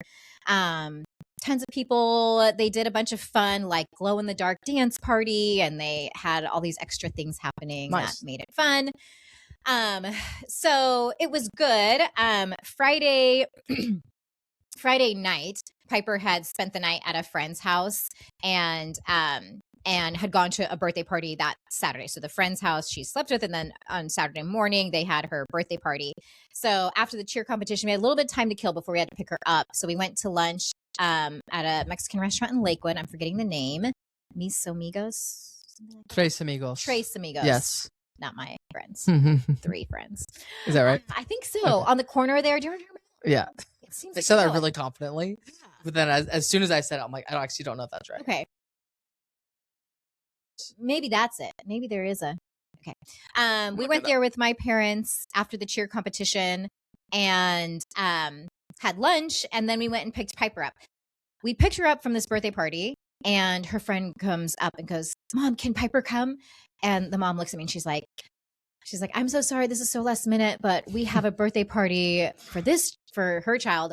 Tons of people. They did a bunch of fun, like glow in the dark dance party. And they had all these extra things happening that made it fun. So it was good. Friday night, Piper had spent the night at a friend's house and had gone to a birthday party that Saturday. So the friend's house she slept with, and then on Saturday morning they had her birthday party. So after the cheer competition, we had a little bit of time to kill before we had to pick her up. So we went to lunch at a Mexican restaurant in Lakewood. I'm forgetting the name. Mis Amigos. Tres Amigos. Tres Amigos. Yes. Not my friends. 3 friends. Is that right? I think so. Okay. On the corner there. Do you remember? Yeah. It seems they said that really confidently. Yeah. But then as soon as I said it, I'm like, I actually don't know if that's right. Okay. Maybe that's it. Maybe there is a. Okay. We went there with my parents after the cheer competition and had lunch. And then we went and picked Piper up. We picked her up from this birthday party. And her friend comes up and goes, "Mom, can Piper come?" And the mom looks at me and she's like, "I'm so sorry. This is so last minute, but we have a birthday party for her child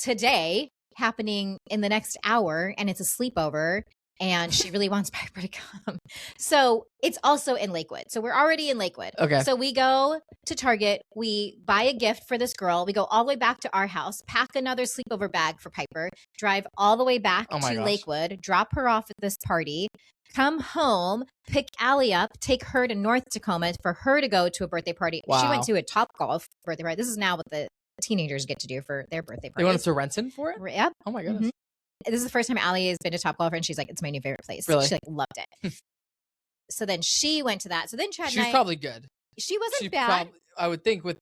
today happening in the next hour. And it's a sleepover. And she really wants Piper to come." So it's also in Lakewood. So we're already in Lakewood. Okay. So we go to Target. We buy a gift for this girl. We go all the way back to our house, pack another sleepover bag for Piper, drive all the way back to Lakewood, drop her off at this party, come home, pick Allie up, take her to North Tacoma for her to go to a birthday party. Wow. She went to a Topgolf birthday party. This is now what the teenagers get to do for their birthday party. They went to Renton for it? Yep. Oh my goodness. Mm-hmm. This is the first time Allie has been to Topgolf, and she's like, "It's my new favorite place." Really? She loved it. So then she went to that. So then Chad and I, probably good. She wasn't bad. I would think with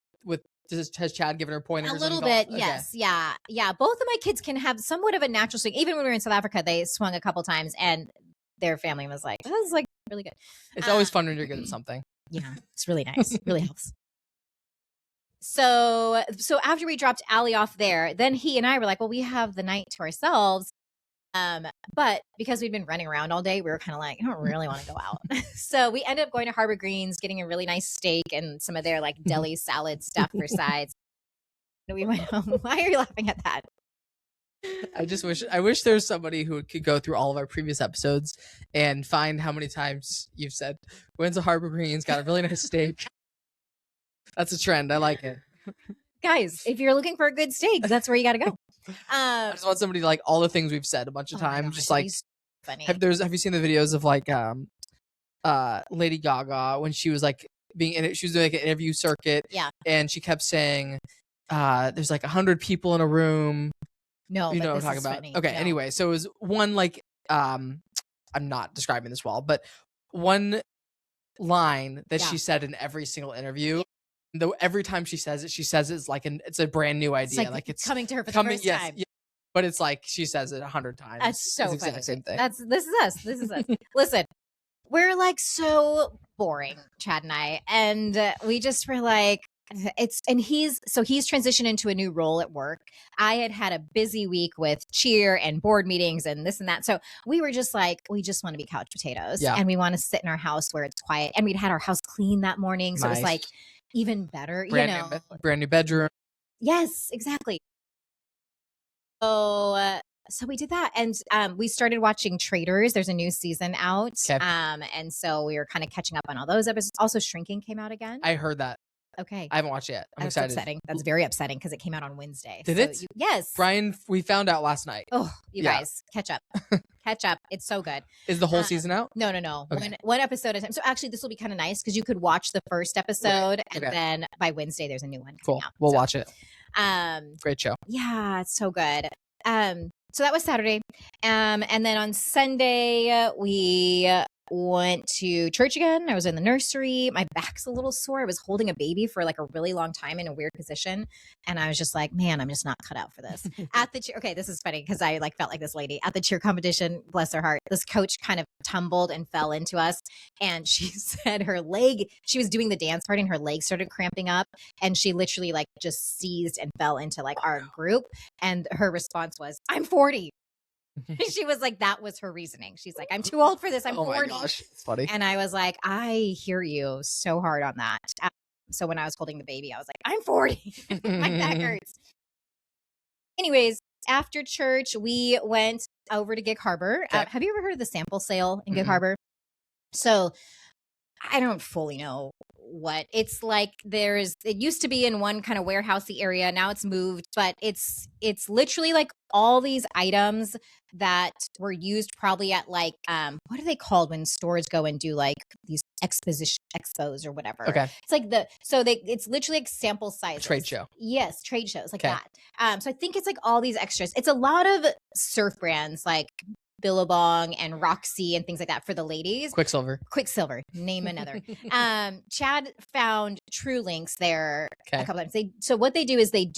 has Chad given her pointers? A little bit, yes. Okay. Yeah. Both of my kids can have somewhat of a natural swing. Even when we were in South Africa, they swung a couple times, and their family was like, "This is like really good." It's always fun when you're good at something. Yeah, it's really nice. It really helps. So after we dropped Allie off there, then he and I were like, well, we have the night to ourselves. But because we'd been running around all day, we were kind of like, I don't really want to go out. So we ended up going to Harbor Greens, getting a really nice steak and some of their like deli salad stuff for sides. So we went home. Why are you laughing at that? I wish there was somebody who could go through all of our previous episodes and find how many times you've said Windsor Harbor Green's got a really nice steak. That's a trend. I like it. Guys, if you're looking for a good steak, that's where you got to go. I just want somebody to like all the things we've said a bunch of times. Just like, funny. Have you seen the videos of like Lady Gaga when she was like she was doing like an interview circuit, and she kept saying there's like 100 people in a room. No, you know what I'm talking about. Funny. Okay, no. Anyway, so it was one like I'm not describing this well, but one line that she said in every single interview. Though every time she says it's like it's a brand new idea, like it's coming to her for the first time. Yeah, but it's like she says it 100 times. That's so funny. It's the exact same thing. This is us. Listen, we're like so boring, Chad and I, and we just were like, he's transitioned into a new role at work. I had a busy week with cheer and board meetings and this and that. So we were just like, we just want to be couch potatoes, and we want to sit in our house where it's quiet. And we'd had our house clean that morning, so it was like even better, brand new bedroom. Yes, exactly. So we did that, and we started watching Traitors. There's a new season out, and so we were kind of catching up on all those episodes. Also, Shrinking came out again. I heard that. Okay, I haven't watched it yet. I'm excited. Upsetting. That's very upsetting because it came out on Wednesday. Did it? Yes, Brian. We found out last night. Oh, you guys, catch up. Catch up. It's so good. Is the whole season out? No. Okay. One episode at a time. So actually, this will be kind of nice because you could watch the first episode, and then by Wednesday there's a new one. Cool. Out. We'll watch it. Great show. Yeah, it's so good. So that was Saturday, and then on Sunday we went to church again. I was in the nursery. My back's a little sore. I was holding a baby for like a really long time in a weird position. And I was just like, man, I'm just not cut out for this. At the cheer, okay, this is funny because I like felt like this lady at the cheer competition, bless her heart. This coach kind of tumbled and fell into us. And she said she was doing the dance part and her leg started cramping up. And she literally like just seized and fell into like our group. And her response was, I'm 40. She was like, that was her reasoning. She's like, I'm too old for this. I'm 40. Oh my gosh, it's funny. And I was like, I hear you so hard on that. So when I was holding the baby, I was like, I'm 40. My back hurts. Anyways, after church, we went over to Gig Harbor. Okay. Have you ever heard of the sample sale in Gig Harbor? So I don't fully know what it's like. It used to be in one kind of warehousey area. Now it's moved, but it's literally like all these items that were used probably at like, what are they called when stores go and do like these expos or whatever? Okay. It's like it's literally like sample sizes. Trade show. Yes. Trade shows like that. So I think it's like all these extras. It's a lot of surf brands like Billabong and Roxy and things like that for the ladies. Quicksilver, name another. Chad found True Links there a couple times. So what they do is they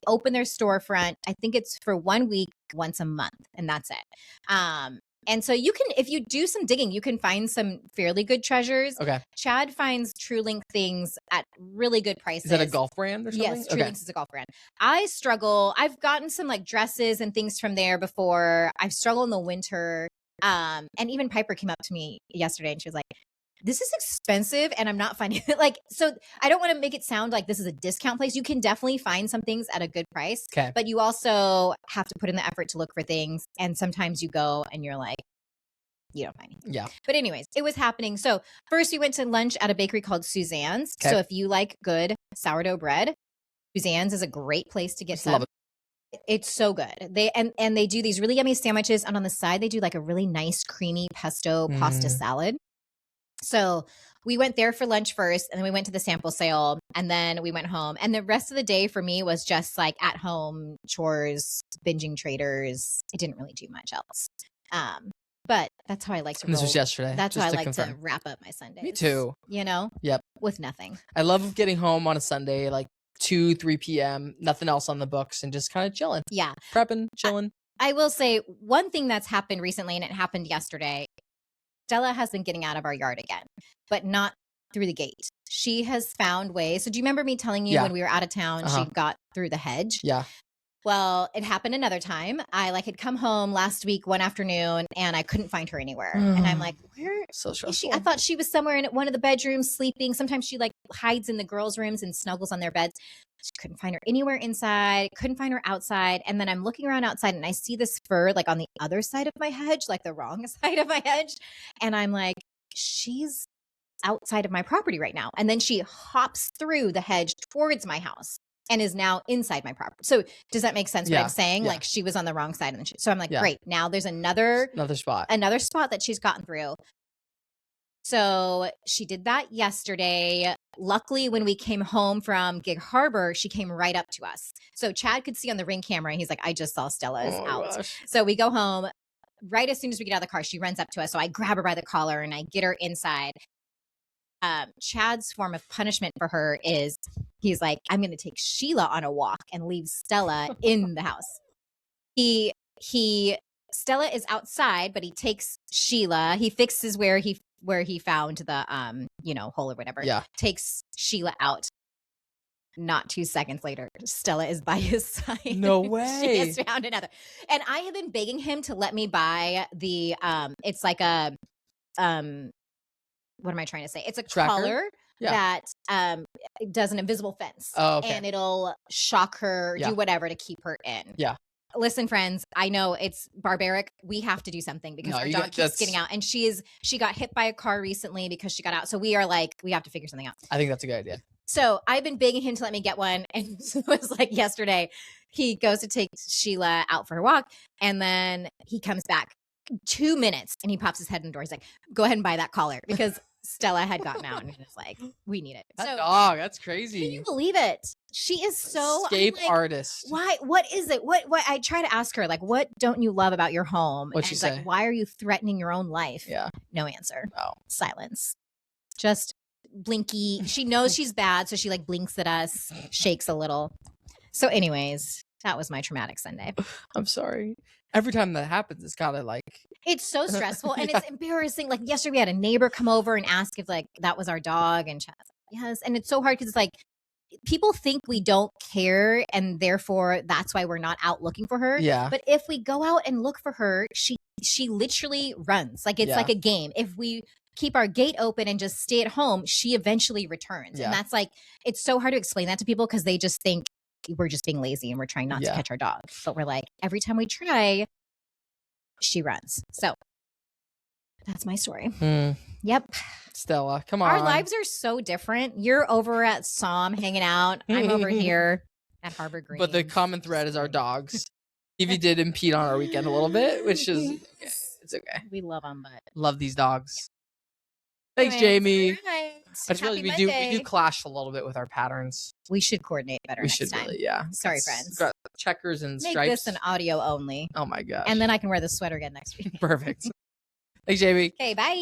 open their storefront. I think it's for 1 week, once a month, and that's it. And so you can, if you do some digging, you can find some fairly good treasures. Okay. Chad finds True Link things at really good prices. Is that a golf brand or something? Yes, True Links is a golf brand. I struggle. I've gotten some like dresses and things from there before. I struggle in the winter. And even Piper came up to me yesterday and she was like, this is expensive and I'm not finding it. Like, so I don't want to make it sound like this is a discount place. You can definitely find some things at a good price, but you also have to put in the effort to look for things. And sometimes you go and you're like, you don't find anything. Yeah. But anyways, it was happening. So first we went to lunch at a bakery called Suzanne's. So if you like good sourdough bread, Suzanne's is a great place to get some. Love it. It's so good. They do these really yummy sandwiches. And on the side, they do like a really nice creamy pesto pasta salad. So we went there for lunch first, and then we went to the sample sale, and then we went home. And the rest of the day for me was just like at home chores, binging Traitors. I didn't really do much else. But that's how I like to roll. This was yesterday. That's how I like to wrap up my Sundays. Me too. You know? Yep. With nothing. I love getting home on a Sunday, like 2, 3 p.m., nothing else on the books, and just kind of chilling. Yeah. Prepping, chilling. I will say one thing that's happened recently, and it happened yesterday. Stella has been getting out of our yard again, but not through the gate. She has found ways. So do you remember me telling you when we were out of town, she got through the hedge? Yeah. Well, it happened another time. I had come home last week one afternoon and I couldn't find her anywhere. And I'm like, where so is she? I thought she was somewhere in one of the bedrooms sleeping. Sometimes she hides in the girls' rooms and snuggles on their beds. She couldn't find her anywhere inside, couldn't find her outside. And then I'm looking around outside and I see this fur on the other side of my hedge, the wrong side of my hedge. And I'm like, she's outside of my property right now. And then she hops through the hedge towards my house and is now inside my property. So does that make sense what I'm saying? She was on the wrong side. So I'm like, great. Now there's another spot that she's gotten through. So she did that yesterday. Luckily, when we came home from Gig Harbor, she came right up to us. So Chad could see on the Ring camera. And he's like, I just saw Stella's out. Gosh. So we go home. Right as soon as we get out of the car, she runs up to us. So I grab her by the collar and I get her inside. Chad's form of punishment for her is he's like, I'm going to take Sheila on a walk and leave Stella in the house. Stella is outside, but he takes Sheila. He fixes where he found the hole or whatever. Yeah. Takes Sheila out. Not 2 seconds later, Stella is by his side. No way. She has found another. And I have been begging him to let me buy the it's like a what am I trying to say? It's a tracker? collar that does an invisible fence. Oh, okay. And it'll shock her, do whatever to keep her in. Yeah. Listen, friends, I know it's barbaric. We have to do something because our dog keeps getting out. And she got hit by a car recently because she got out. So we are we have to figure something out. I think that's a good idea. So I've been begging him to let me get one. And it was yesterday, he goes to take Sheila out for her walk. And then he comes back 2 minutes and he pops his head in the door. He's like, go ahead and buy that collar because Stella had gotten out and it's like, we need it. That dog, that's crazy. Can you believe it? She is so escape artist. Why? What is it? What I try to ask her, what don't you love about your home? What'd she say? Why are you threatening your own life? Yeah. No answer. Oh. Silence. Just blinky. She knows she's bad, so she blinks at us, shakes a little. So anyways, that was my traumatic Sunday. I'm sorry. Every time that happens, it's gotta it's so stressful and it's embarrassing. Yesterday we had a neighbor come over and ask if that was our dog, and Chad's like, yes. And it's so hard because it's people think we don't care and therefore that's why we're not out looking for her. Yeah. But if we go out and look for her, she literally runs. It's like a game. If we keep our gate open and just stay at home, she eventually returns. Yeah. And that's it's so hard to explain that to people because they just think we're just being lazy and we're trying not to catch our dog. But we're every time we try, she runs. So that's my story. Yep. Stella, come on. Our lives are so different. You're over at Somme hanging out. I'm over here at Harbor Green. But the common thread is our dogs. Evie did impede on our weekend a little bit, which is okay. It's okay. We love them, but love these dogs. Thanks, Jamie. Right. I just realized we do clash a little bit with our patterns. We should coordinate better next time. Really, yeah. Sorry, friends. We've got checkers and stripes. Make this an audio only. Oh my gosh. And then I can wear the sweater again next week. Perfect. Thanks, Jamie. Okay, bye.